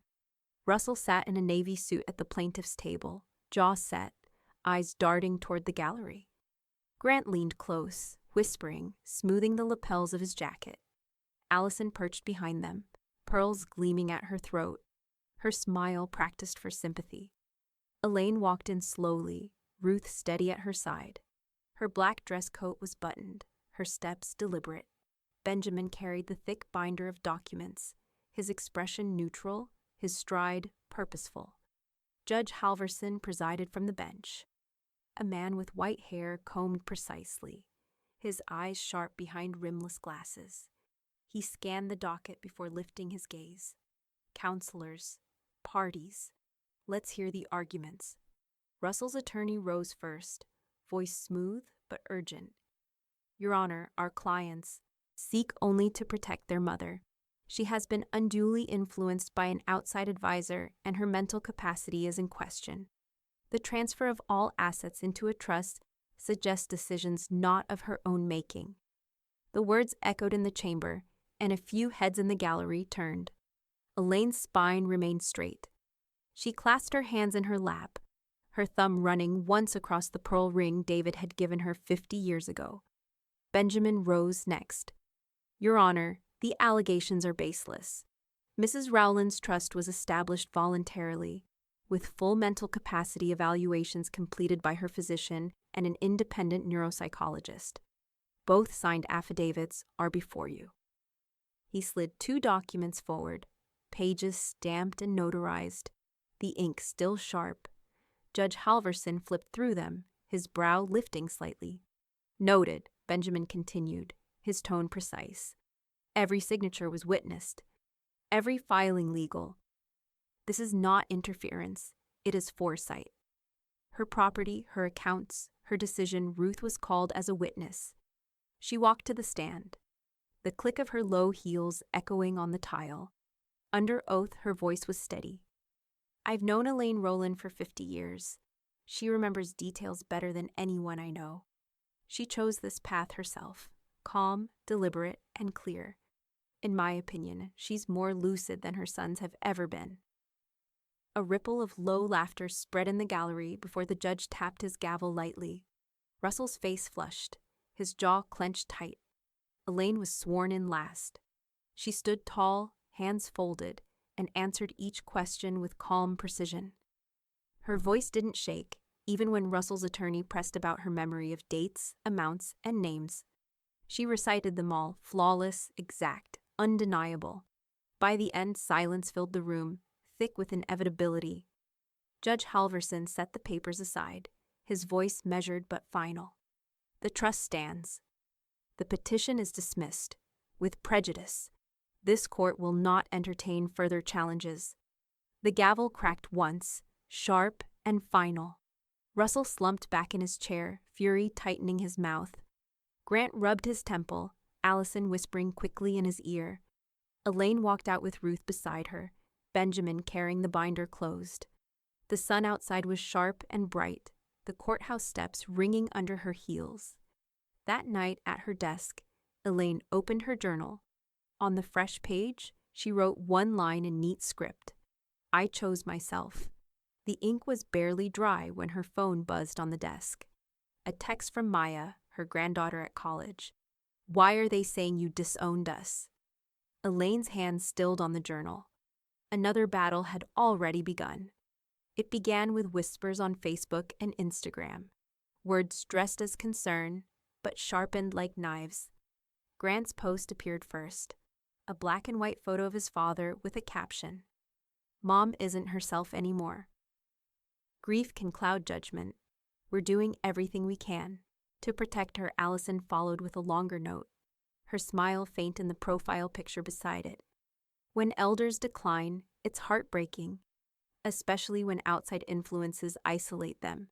Russell sat in a navy suit at the plaintiff's table, jaw set, eyes darting toward the gallery. Grant leaned close, whispering, smoothing the lapels of his jacket. Allison perched behind them, pearls gleaming at her throat, her smile practiced for sympathy. Elaine walked in slowly, Ruth steady at her side. Her black dress coat was buttoned, her steps deliberate. Benjamin carried the thick binder of documents, his expression neutral, his stride purposeful. Judge Halverson presided from the bench. A man with white hair combed precisely, his eyes sharp behind rimless glasses. He scanned the docket before lifting his gaze. Counselors, parties, let's hear the arguments. Russell's attorney rose first, voice smooth but urgent. Your Honor, our clients seek only to protect their mother. She has been unduly influenced by an outside advisor, and her mental capacity is in question. The transfer of all assets into a trust suggests decisions not of her own making. The words echoed in the chamber, and a few heads in the gallery turned. Elaine's spine remained straight. She clasped her hands in her lap, her thumb running once across the pearl ring David had given her 50 years ago. Benjamin rose next. Your Honor, the allegations are baseless. Mrs. Rowland's trust was established voluntarily, with full mental capacity evaluations completed by her physician and an independent neuropsychologist. Both signed affidavits are before you. He slid 2 documents forward, pages stamped and notarized, the ink still sharp. Judge Halverson flipped through them, his brow lifting slightly. Noted, Benjamin continued, his tone precise. Every signature was witnessed, every filing legal. This is not interference, it is foresight. Her property, her accounts, her decision, Ruth was called as a witness. She walked to the stand, the click of her low heels echoing on the tile. Under oath, her voice was steady. I've known Elaine Rowland for 50 years. She remembers details better than anyone I know. She chose this path herself, calm, deliberate, and clear. In my opinion, she's more lucid than her sons have ever been. A ripple of low laughter spread in the gallery before the judge tapped his gavel lightly. Russell's face flushed, his jaw clenched tight. Elaine was sworn in last. She stood tall, hands folded, and answered each question with calm precision. Her voice didn't shake, even when Russell's attorney pressed about her memory of dates, amounts, and names. She recited them all, flawless, exact, undeniable. By the end, silence filled the room, thick with inevitability. Judge Halverson set the papers aside, his voice measured but final. The trust stands. The petition is dismissed, with prejudice. This court will not entertain further challenges. The gavel cracked once, sharp and final. Russell slumped back in his chair, fury tightening his mouth. Grant rubbed his temple, Allison whispering quickly in his ear. Elaine walked out with Ruth beside her, Benjamin carrying the binder closed. The sun outside was sharp and bright, the courthouse steps ringing under her heels. That night at her desk, Elaine opened her journal. On the fresh page, she wrote one line in neat script. I chose myself. The ink was barely dry when her phone buzzed on the desk. A text from Maya, her granddaughter at college. Why are they saying you disowned us? Elaine's hands stilled on the journal. Another battle had already begun. It began with whispers on Facebook and Instagram. Words dressed as concern, but sharpened like knives. Grant's post appeared first. A black and white photo of his father with a caption. Mom isn't herself anymore. Grief can cloud judgment. We're doing everything we can. To protect her, Allison followed with a longer note, her smile faint in the profile picture beside it. When elders decline, it's heartbreaking, especially when outside influences isolate them.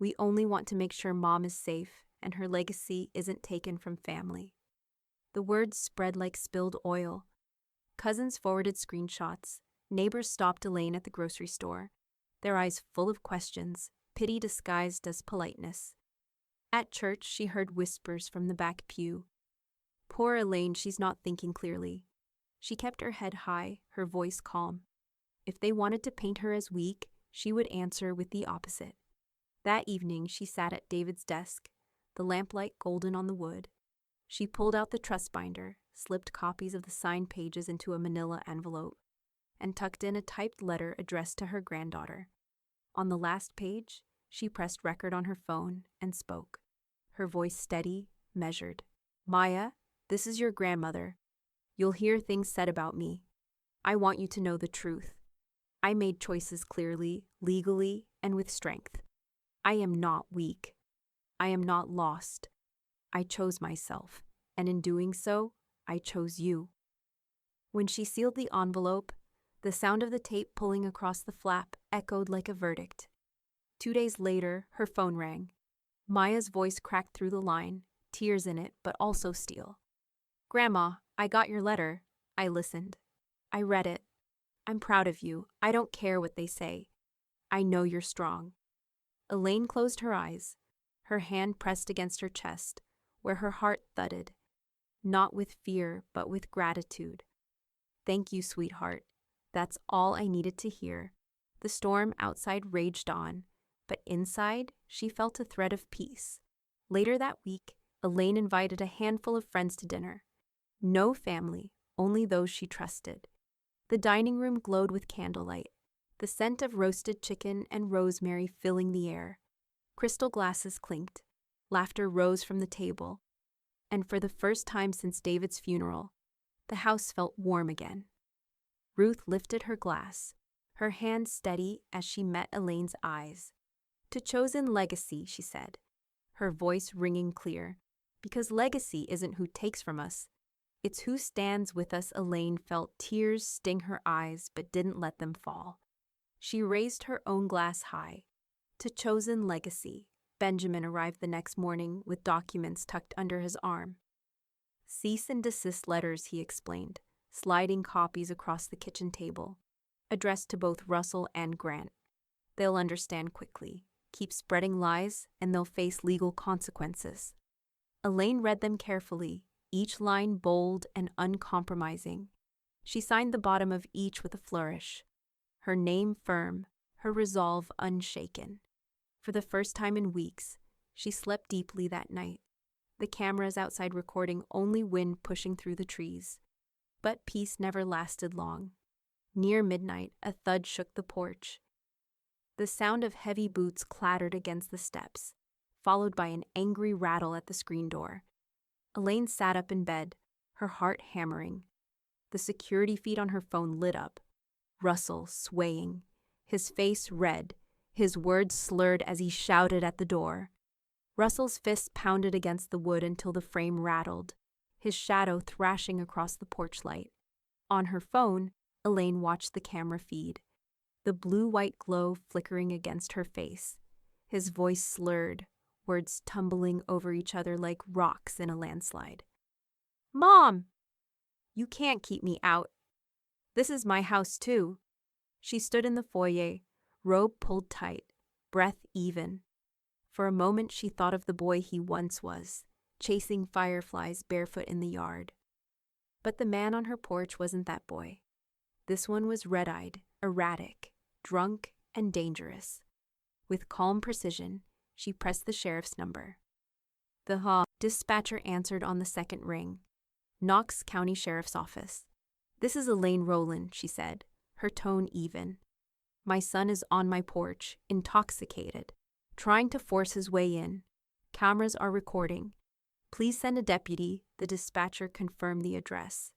We only want to make sure Mom is safe and her legacy isn't taken from family. The words spread like spilled oil. Cousins forwarded screenshots. Neighbors stopped Elaine at the grocery store, their eyes full of questions, pity disguised as politeness. At church, she heard whispers from the back pew. Poor Elaine, she's not thinking clearly. She kept her head high, her voice calm. If they wanted to paint her as weak, she would answer with the opposite. That evening, she sat at David's desk, the lamplight golden on the wood. She pulled out the trust binder, slipped copies of the signed pages into a manila envelope, and tucked in a typed letter addressed to her granddaughter. On the last page, she pressed record on her phone and spoke, her voice steady, measured. Maya, this is your grandmother. You'll hear things said about me. I want you to know the truth. I made choices clearly, legally, and with strength. I am not weak. I am not lost. I chose myself, and in doing so, I chose you. When she sealed the envelope, the sound of the tape pulling across the flap echoed like a verdict. 2 days later, her phone rang. Maya's voice cracked through the line, tears in it, but also steel. Grandma, I got your letter. I listened. I read it. I'm proud of you. I don't care what they say. I know you're strong. Elaine closed her eyes, her hand pressed against her chest, where her heart thudded, not with fear, but with gratitude. Thank you, sweetheart. That's all I needed to hear. The storm outside raged on, but inside, she felt a thread of peace. Later that week, Elaine invited a handful of friends to dinner. No family, only those she trusted. The dining room glowed with candlelight, the scent of roasted chicken and rosemary filling the air. Crystal glasses clinked, laughter rose from the table, and for the first time since David's funeral, the house felt warm again. Ruth lifted her glass, her hand steady as she met Elaine's eyes. To chosen legacy, she said, her voice ringing clear, because legacy isn't who takes from us, it's who stands with us. Elaine felt tears sting her eyes but didn't let them fall. She raised her own glass high. To chosen legacy. Benjamin arrived the next morning with documents tucked under his arm. Cease and desist letters, he explained, sliding copies across the kitchen table, addressed to both Russell and Grant. They'll understand quickly. Keep spreading lies, and they'll face legal consequences. Elaine read them carefully, each line bold and uncompromising. She signed the bottom of each with a flourish, her name firm, her resolve unshaken. For the first time in weeks, she slept deeply that night, the cameras outside recording only wind pushing through the trees. But peace never lasted long. Near midnight, a thud shook the porch. The sound of heavy boots clattered against the steps, followed by an angry rattle at the screen door. Elaine sat up in bed, her heart hammering. The security feed on her phone lit up. Russell swaying, his face red, his words slurred as he shouted at the door. Russell's fists pounded against the wood until the frame rattled, his shadow thrashing across the porch light. On her phone, Elaine watched the camera feed, the blue-white glow flickering against her face. His voice slurred, words tumbling over each other like rocks in a landslide. Mom! You can't keep me out. This is my house, too. She stood in the foyer, robe pulled tight, breath even. For a moment she thought of the boy he once was, chasing fireflies barefoot in the yard. But the man on her porch wasn't that boy. This one was red-eyed, erratic, drunk, and dangerous. With calm precision, she pressed the sheriff's number. The dispatcher answered on the second ring. Knox County Sheriff's Office. This is Elaine Rowland, she said, her tone even. My son is on my porch, intoxicated, trying to force his way in. Cameras are recording. Please send a deputy, the dispatcher confirmed the address.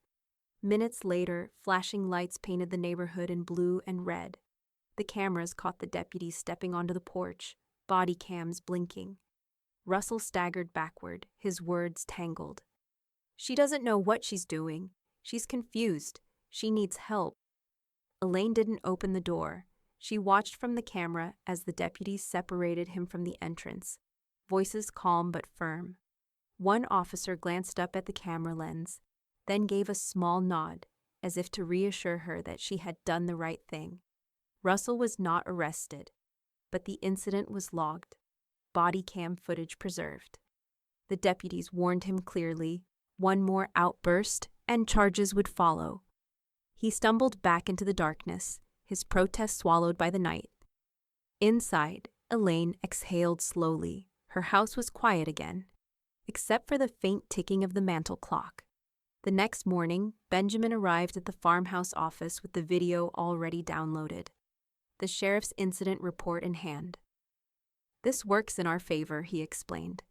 Minutes later, flashing lights painted the neighborhood in blue and red. The cameras caught the deputy stepping onto the porch, body cams blinking. Russell staggered backward, his words tangled. She doesn't know what she's doing. She's confused. She needs help. Elaine didn't open the door. She watched from the camera as the deputies separated him from the entrance, voices calm but firm. One officer glanced up at the camera lens, then gave a small nod, as if to reassure her that she had done the right thing. Russell was not arrested, but the incident was logged, body cam footage preserved. The deputies warned him clearly, one more outburst and charges would follow. He stumbled back into the darkness, his protest swallowed by the night. Inside, Elaine exhaled slowly. Her house was quiet again, except for the faint ticking of the mantel clock. The next morning, Benjamin arrived at the farmhouse office with the video already downloaded, the sheriff's incident report in hand. "This works in our favor," he explained.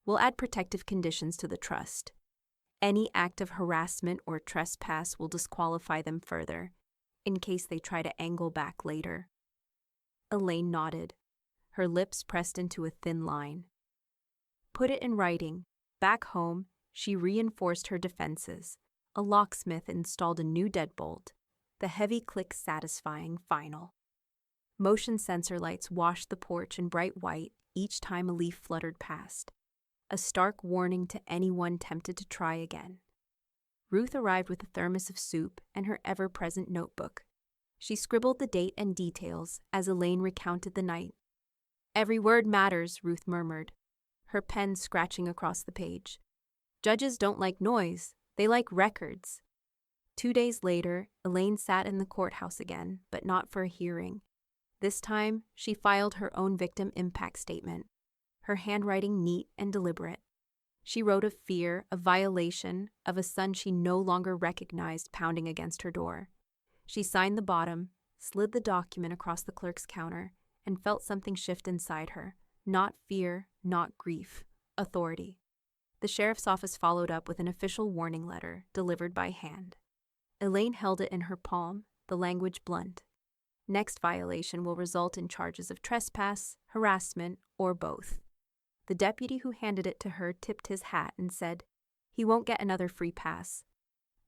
"We'll add protective conditions to the trust. Any act of harassment or trespass will disqualify them further, in case they try to angle back later." Elaine nodded, her lips pressed into a thin line. Put it in writing. Back home, she reinforced her defenses. A locksmith installed a new deadbolt, the heavy click satisfying final. Motion sensor lights washed the porch in bright white each time a leaf fluttered past, a stark warning to anyone tempted to try again. Ruth arrived with a thermos of soup and her ever-present notebook. She scribbled the date and details as Elaine recounted the night. "Every word matters," Ruth murmured, her pen scratching across the page. "Judges don't like noise, they like records." 2 days later, Elaine sat in the courthouse again, but not for a hearing. This time, she filed her own victim impact statement, her handwriting neat and deliberate. She wrote of fear, of violation, of a son she no longer recognized pounding against her door. She signed the bottom, slid the document across the clerk's counter, and felt something shift inside her. Not fear, not grief, authority. The sheriff's office followed up with an official warning letter, delivered by hand. Elaine held it in her palm, the language blunt. Next violation will result in charges of trespass, harassment, or both. The deputy who handed it to her tipped his hat and said, "He won't get another free pass."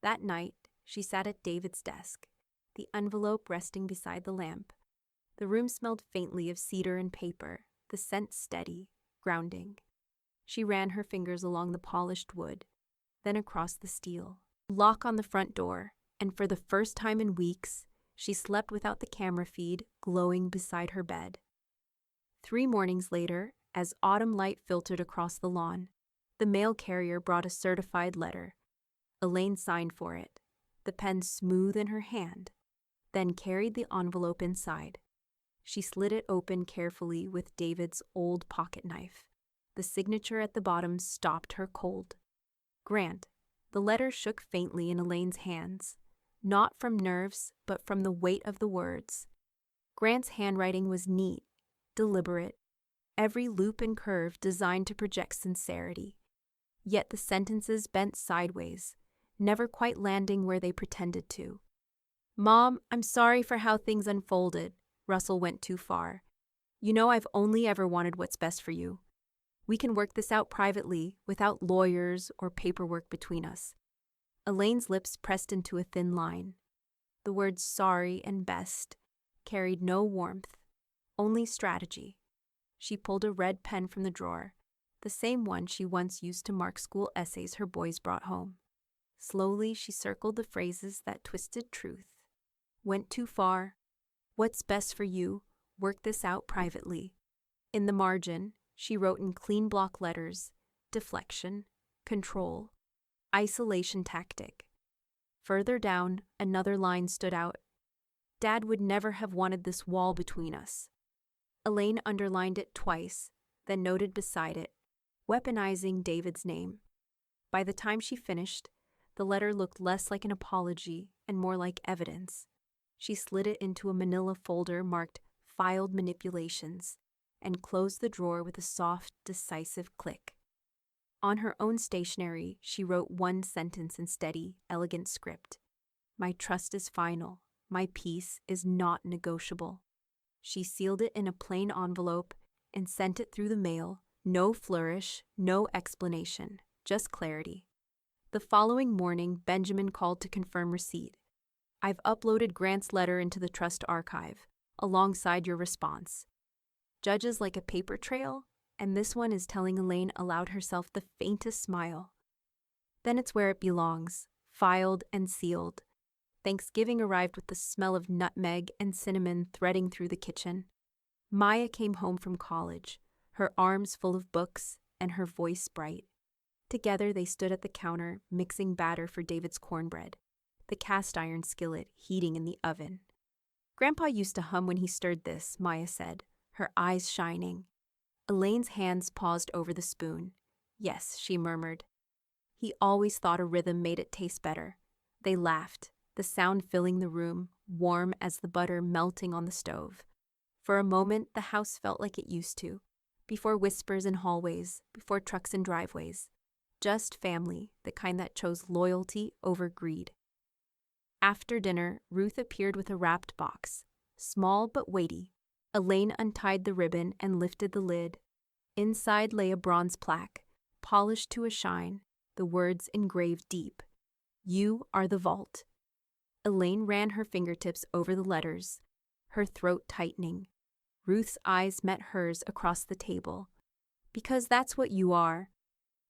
That night, she sat at David's desk, the envelope resting beside the lamp. The room smelled faintly of cedar and paper, the scent steady, grounding. She ran her fingers along the polished wood, then across the steel. Lock on the front door, and for the first time in weeks, she slept without the camera feed glowing beside her bed. 3 mornings later, as autumn light filtered across the lawn, the mail carrier brought a certified letter. Elaine signed for it, the pen smooth in her hand, then carried the envelope inside. She slid it open carefully with David's old pocket knife. The signature at the bottom stopped her cold. Grant. The letter shook faintly in Elaine's hands, not from nerves, but from the weight of the words. Grant's handwriting was neat, deliberate, every loop and curve designed to project sincerity. Yet the sentences bent sideways, never quite landing where they pretended to. "Mom, I'm sorry for how things unfolded." Russell went too far. "You know I've only ever wanted what's best for you. We can work this out privately, without lawyers or paperwork between us." Elaine's lips pressed into a thin line. The words sorry and best carried no warmth, only strategy. She pulled a red pen from the drawer, the same one she once used to mark school essays her boys brought home. Slowly, she circled the phrases that twisted truth. Went too far. What's best for you? Work this out privately. In the margin, she wrote in clean block letters, deflection, control, isolation tactic. Further down, another line stood out. Dad would never have wanted this wall between us. Elaine underlined it twice, then noted beside it, weaponizing David's name. By the time she finished, the letter looked less like an apology and more like evidence. She slid it into a manila folder marked Filed Manipulations and closed the drawer with a soft, decisive click. On her own stationery, she wrote one sentence in steady, elegant script. "My trust is final. My peace is not negotiable." She sealed it in a plain envelope and sent it through the mail. No flourish, no explanation, just clarity. The following morning, Benjamin called to confirm receipt. "I've uploaded Grant's letter into the trust archive, alongside your response. Judges like a paper trail, and this one is telling Elaine allowed herself the faintest smile. Then it's where it belongs, filed and sealed. Thanksgiving arrived with the smell of nutmeg and cinnamon threading through the kitchen. Maya came home from college, her arms full of books and her voice bright. Together they stood at the counter, mixing batter for David's cornbread, the cast iron skillet heating in the oven. Grandpa used to hum when he stirred this, Maya said, her eyes shining. Elaine's hands paused over the spoon. Yes, she murmured. He always thought a rhythm made it taste better. They laughed, the sound filling the room, warm as the butter melting on the stove. For a moment, the house felt like it used to, before whispers in hallways, before trucks in driveways. Just family, the kind that chose loyalty over greed. After dinner, Ruth appeared with a wrapped box, small but weighty. Elaine untied the ribbon and lifted the lid. Inside lay a bronze plaque, polished to a shine, the words engraved deep. You are the vault. Elaine ran her fingertips over the letters, her throat tightening. Ruth's eyes met hers across the table. Because that's what you are.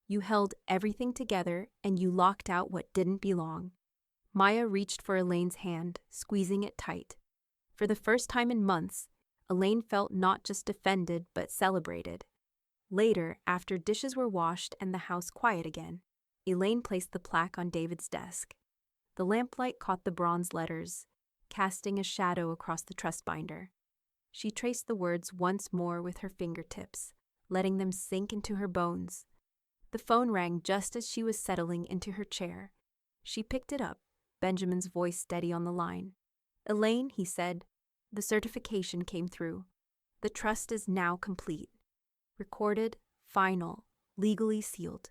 You held everything together and you locked out what didn't belong. Maya reached for Elaine's hand, squeezing it tight. For the first time in months, Elaine felt not just defended but celebrated. Later, after dishes were washed and the house quiet again, Elaine placed the plaque on David's desk. The lamplight caught the bronze letters, casting a shadow across the trust binder. She traced the words once more with her fingertips, letting them sink into her bones. The phone rang just as she was settling into her chair. She picked it up, Benjamin's voice steady on the line. Elaine, he said, the certification came through. The trust is now complete. Recorded, final, legally sealed.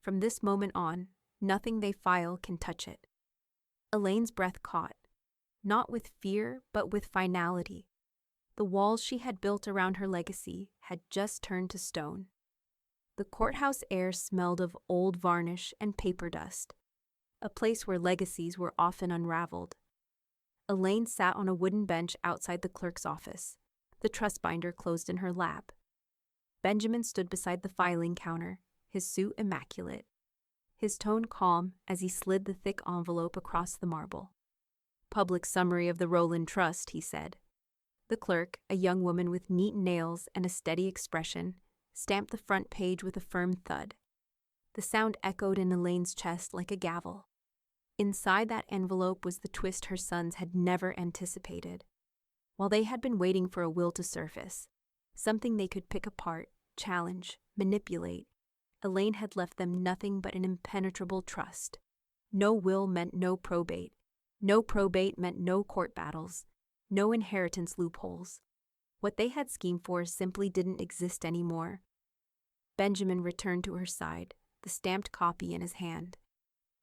From this moment on, nothing they file can touch it. Elaine's breath caught, not with fear, but with finality. The walls she had built around her legacy had just turned to stone. The courthouse air smelled of old varnish and paper dust, a place where legacies were often unraveled. Elaine sat on a wooden bench outside the clerk's office, the trust binder closed in her lap. Benjamin stood beside the filing counter, his suit immaculate, his tone calm as he slid the thick envelope across the marble. Public summary of the Rowland Trust, he said. The clerk, a young woman with neat nails and a steady expression, stamped the front page with a firm thud. The sound echoed in Elaine's chest like a gavel. Inside that envelope was the twist her sons had never anticipated. While they had been waiting for a will to surface, something they could pick apart, challenge, manipulate, Elaine had left them nothing but an impenetrable trust. No will meant no probate. No probate meant no court battles. No inheritance loopholes. What they had schemed for simply didn't exist anymore. Benjamin returned to her side, the stamped copy in his hand.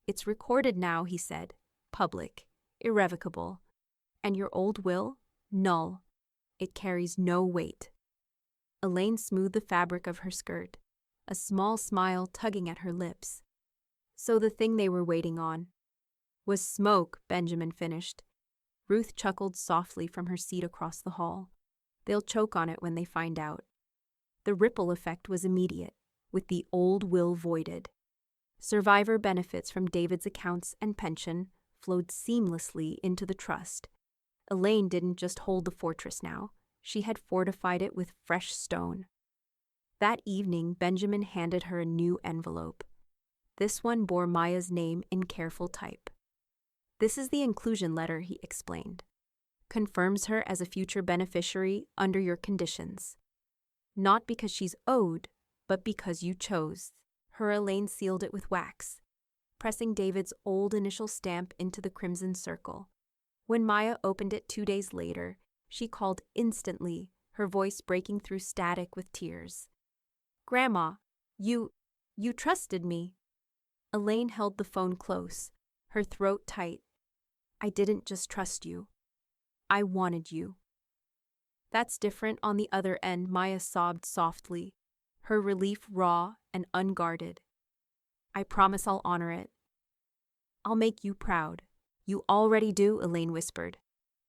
It's recorded now, he said. Public. Irrevocable. And your old will? Null. It carries no weight. Elaine smoothed the fabric of her skirt, a small smile tugging at her lips. So the thing they were waiting on was smoke, Benjamin finished. Ruth chuckled softly from her seat across the hall. They'll choke on it when they find out. The ripple effect was immediate, with the old will voided. Survivor benefits from David's accounts and pension flowed seamlessly into the trust. Elaine didn't just hold the fortress now. She had fortified it with fresh stone. That evening, Benjamin handed her a new envelope. This one bore Maya's name in careful type. This is the inclusion letter, he explained. Confirms her as a future beneficiary under your conditions. Not because she's owed, but because you chose. Her Elaine sealed it with wax, pressing David's old initial stamp into the crimson circle. When Maya opened it 2 days later, she called instantly, her voice breaking through static with tears. Grandma, you trusted me. Elaine held the phone close, her throat tight. I didn't just trust you. I wanted you. That's different on the other end, Maya sobbed softly, her relief raw and unguarded. I promise I'll honor it. I'll make you proud. You already do, Elaine whispered.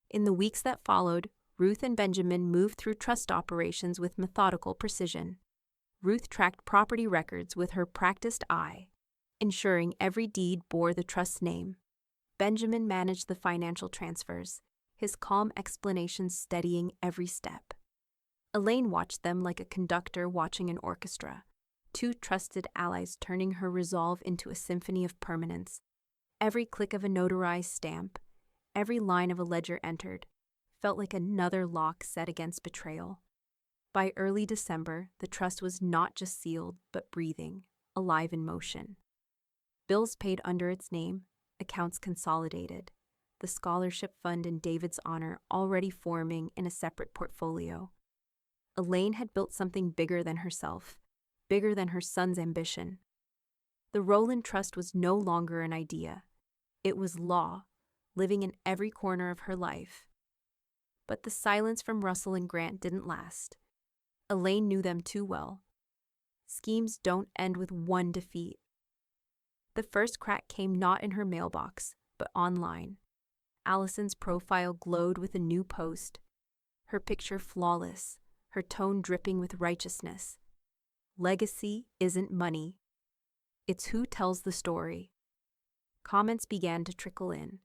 In the weeks that followed, Ruth and Benjamin moved through trust operations with methodical precision. Ruth tracked property records with her practiced eye, ensuring every deed bore the trust's name. Benjamin managed the financial transfers, his calm explanations steadying every step. Elaine watched them like a conductor watching an orchestra, two trusted allies turning her resolve into a symphony of permanence. Every click of a notarized stamp, every line of a ledger entered, felt like another lock set against betrayal. By early December, the trust was not just sealed, but breathing, alive in motion. Bills paid under its name, accounts consolidated, the scholarship fund in David's honor already forming in a separate portfolio. Elaine had built something bigger than herself, bigger than her son's ambition. The Rowland Trust was no longer an idea. It was law, living in every corner of her life. But the silence from Russell and Grant didn't last. Elaine knew them too well. Schemes don't end with one defeat. The first crack came not in her mailbox, but online. Allison's profile glowed with a new post, her picture flawless, her tone dripping with righteousness. Legacy isn't money. It's who tells the story. Comments began to trickle in.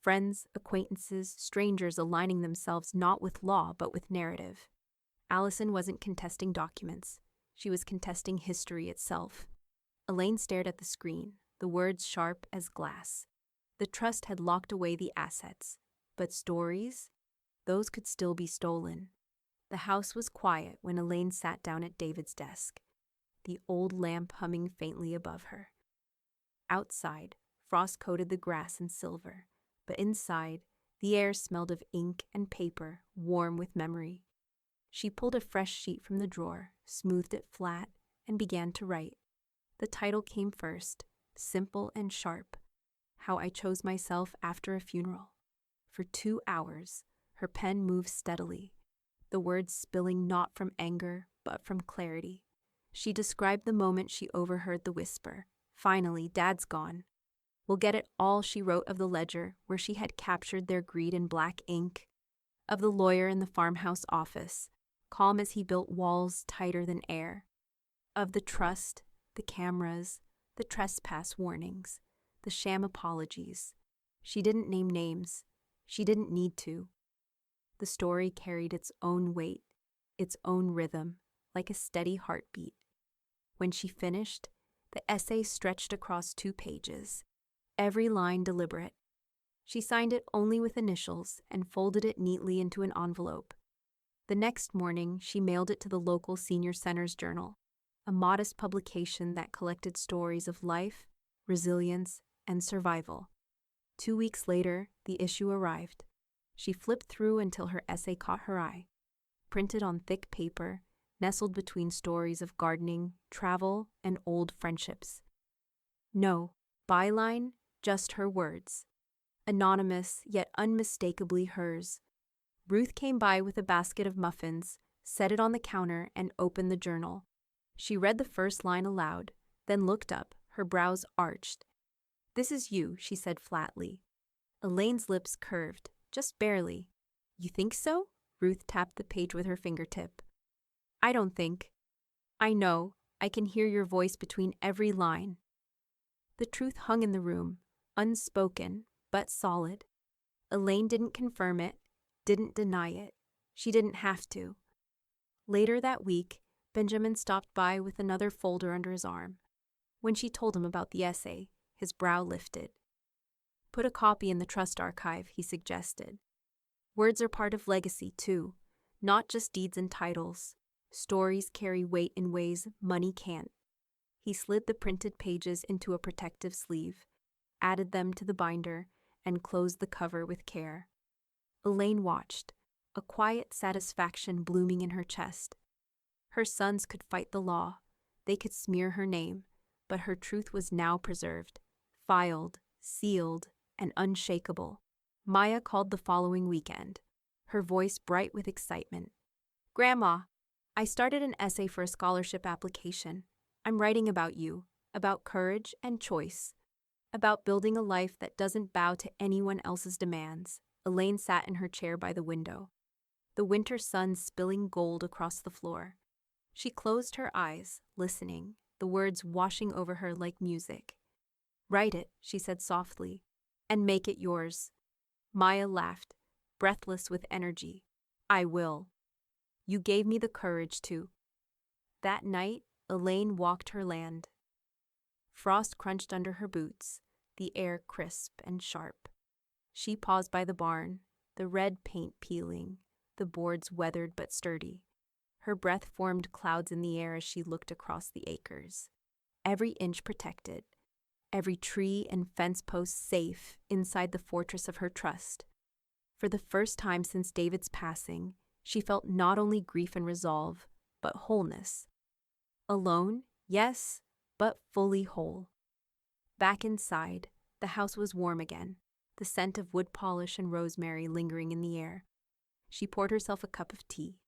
Friends, acquaintances, strangers aligning themselves not with law but with narrative. Allison wasn't contesting documents. She was contesting history itself. Elaine stared at the screen, the words sharp as glass. The trust had locked away the assets, but stories? Those could still be stolen. The house was quiet when Elaine sat down at David's desk, the old lamp humming faintly above her. Outside, frost coated the grass in silver, but inside, the air smelled of ink and paper, warm with memory. She pulled a fresh sheet from the drawer, smoothed it flat, and began to write. The title came first, simple and sharp. How I Chose Myself After a Funeral. For 2 hours, her pen moved steadily, the words spilling not from anger, but from clarity. She described the moment she overheard the whisper. Finally, Dad's gone. We'll get it all, she wrote of the ledger, where she had captured their greed in black ink, of the lawyer in the farmhouse office, calm as he built walls tighter than air, of the trust, the cameras, the trespass warnings, the sham apologies. She didn't name names. She didn't need to. The story carried its own weight, its own rhythm, like a steady heartbeat. When she finished, the essay stretched across 2 pages, every line deliberate. She signed it only with initials and folded it neatly into an envelope. The next morning, she mailed it to the local senior center's journal, a modest publication that collected stories of life, resilience, and survival. 2 weeks later, the issue arrived. She flipped through until her essay caught her eye. Printed on thick paper, nestled between stories of gardening, travel, and old friendships. No byline, just her words. Anonymous, yet unmistakably hers. Ruth came by with a basket of muffins, set it on the counter, and opened the journal. She read the first line aloud, then looked up, her brows arched. "This is you," she said flatly. Elaine's lips curved, just barely. "You think so?" Ruth tapped the page with her fingertip. "I don't think. I know. I can hear your voice between every line." The truth hung in the room, unspoken, but solid. Elaine didn't confirm it, didn't deny it. She didn't have to. Later that week, Benjamin stopped by with another folder under his arm. When she told him about the essay, his brow lifted. "Put a copy in the trust archive," he suggested. "Words are part of legacy, too, not just deeds and titles. Stories carry weight in ways money can't." He slid the printed pages into a protective sleeve, added them to the binder, and closed the cover with care. Elaine watched, a quiet satisfaction blooming in her chest. Her sons could fight the law, they could smear her name, but her truth was now preserved, filed, sealed, and unshakable. Maya called the following weekend, her voice bright with excitement. "Grandma, I started an essay for a scholarship application. I'm writing about you, about courage and choice, about building a life that doesn't bow to anyone else's demands." Elaine sat in her chair by the window, the winter sun spilling gold across the floor. She closed her eyes, listening, the words washing over her like music. "Write it," she said softly, "and make it yours." Maya laughed, breathless with energy. "I will. You gave me the courage to." That night, Elaine walked her land. Frost crunched under her boots, the air crisp and sharp. She paused by the barn, the red paint peeling, the boards weathered but sturdy. Her breath formed clouds in the air as she looked across the acres. Every inch protected, every tree and fence post safe inside the fortress of her trust. For the first time since David's passing, she felt not only grief and resolve, but wholeness. Alone, yes, but fully whole. Back inside, the house was warm again, the scent of wood polish and rosemary lingering in the air. She poured herself a cup of tea,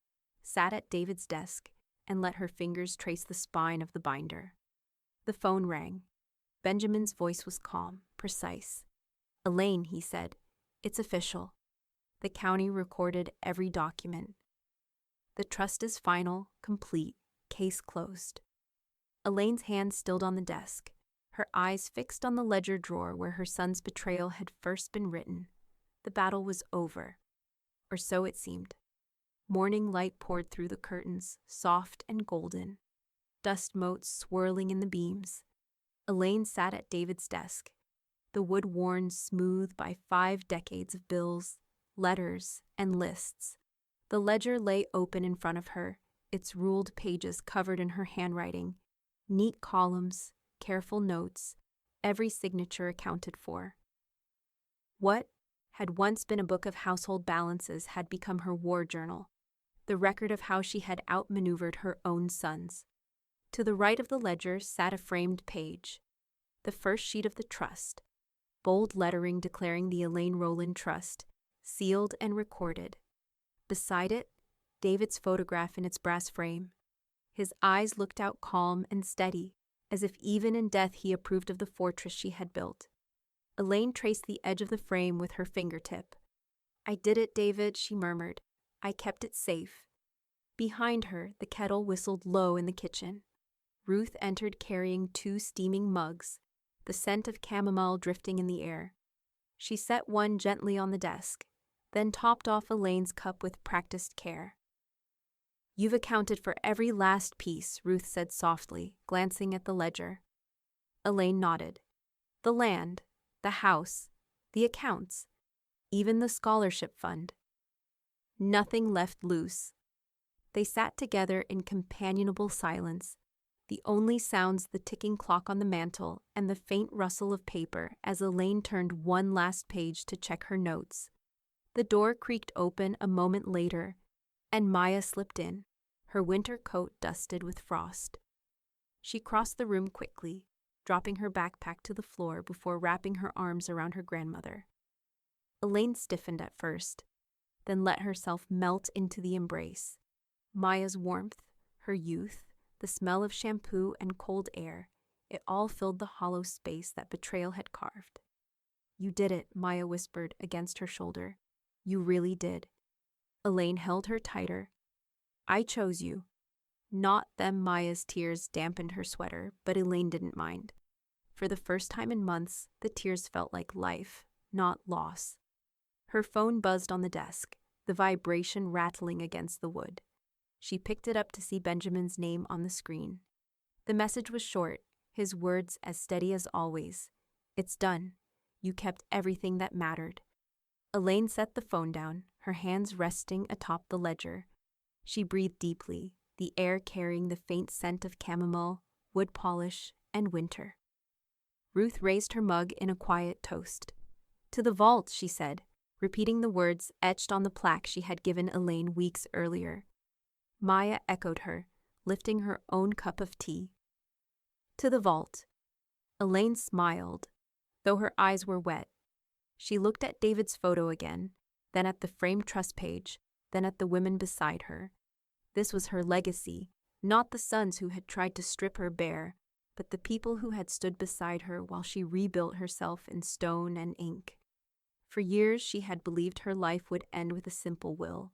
sat at David's desk, and let her fingers trace the spine of the binder. The phone rang. Benjamin's voice was calm, precise. "Elaine," he said, "it's official. The county recorded every document. The trust is final, complete, case closed." Elaine's hand stilled on the desk, her eyes fixed on the ledger drawer where her son's betrayal had first been written. The battle was over. Or so it seemed. Morning light poured through the curtains, soft and golden, dust motes swirling in the beams. Elaine sat at David's desk, the wood worn smooth by 5 decades of bills, letters, and lists. The ledger lay open in front of her, its ruled pages covered in her handwriting, neat columns, careful notes, every signature accounted for. What had once been a book of household balances had become her war journal, the record of how she had outmaneuvered her own sons. To the right of the ledger sat a framed page, the first sheet of the trust, bold lettering declaring the Elaine Rowland Trust, sealed and recorded. Beside it, David's photograph in its brass frame. His eyes looked out calm and steady, as if even in death he approved of the fortress she had built. Elaine traced the edge of the frame with her fingertip. "I did it, David," she murmured. "I kept it safe." Behind her, the kettle whistled low in the kitchen. Ruth entered carrying 2 steaming mugs, the scent of chamomile drifting in the air. She set one gently on the desk, then topped off Elaine's cup with practiced care. "You've accounted for every last piece," Ruth said softly, glancing at the ledger. Elaine nodded. "The land, the house, the accounts, even the scholarship fund. Nothing left loose." They sat together in companionable silence, the only sounds the ticking clock on the mantel and the faint rustle of paper as Elaine turned one last page to check her notes. The door creaked open a moment later, and Maya slipped in, her winter coat dusted with frost. She crossed the room quickly, dropping her backpack to the floor before wrapping her arms around her grandmother. Elaine stiffened at first, then let herself melt into the embrace. Maya's warmth, her youth, the smell of shampoo and cold air, it all filled the hollow space that betrayal had carved. "You did it," Maya whispered against her shoulder. "You really did." Elaine held her tighter. "I chose you." Not them. Maya's tears dampened her sweater, but Elaine didn't mind. For the first time in months, the tears felt like life, not loss. Her phone buzzed on the desk, the vibration rattling against the wood. She picked it up to see Benjamin's name on the screen. The message was short, his words as steady as always. "It's done. You kept everything that mattered." Elaine set the phone down, her hands resting atop the ledger. She breathed deeply, the air carrying the faint scent of chamomile, wood polish, and winter. Ruth raised her mug in a quiet toast. "To the vault," she said, repeating the words etched on the plaque she had given Elaine weeks earlier. Maya echoed her, lifting her own cup of tea. "To the vault." Elaine smiled, though her eyes were wet. She looked at David's photo again, then at the framed trust page, then at the women beside her. This was her legacy, not the sons who had tried to strip her bare, but the people who had stood beside her while she rebuilt herself in stone and ink. For years she had believed her life would end with a simple will,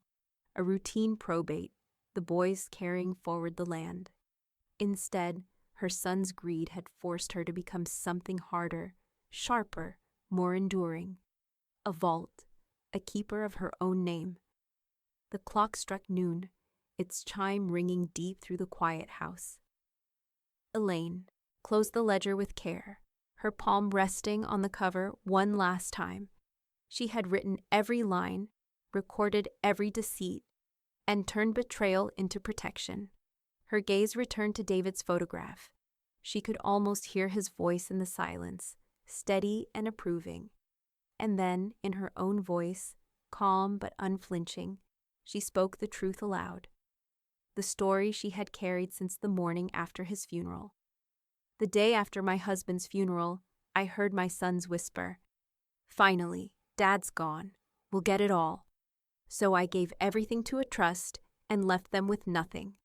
a routine probate, the boys carrying forward the land. Instead, her son's greed had forced her to become something harder, sharper, more enduring. A vault, a keeper of her own name. The clock struck noon, its chime ringing deep through the quiet house. Elaine closed the ledger with care, her palm resting on the cover one last time. She had written every line, recorded every deceit, and turned betrayal into protection. Her gaze returned to David's photograph. She could almost hear his voice in the silence, steady and approving. And then, in her own voice, calm but unflinching, she spoke the truth aloud. The story she had carried since the morning after his funeral. The day after my husband's funeral, I heard my son's whisper, "Finally, Dad's gone. We'll get it all." So I gave everything to a trust and left them with nothing.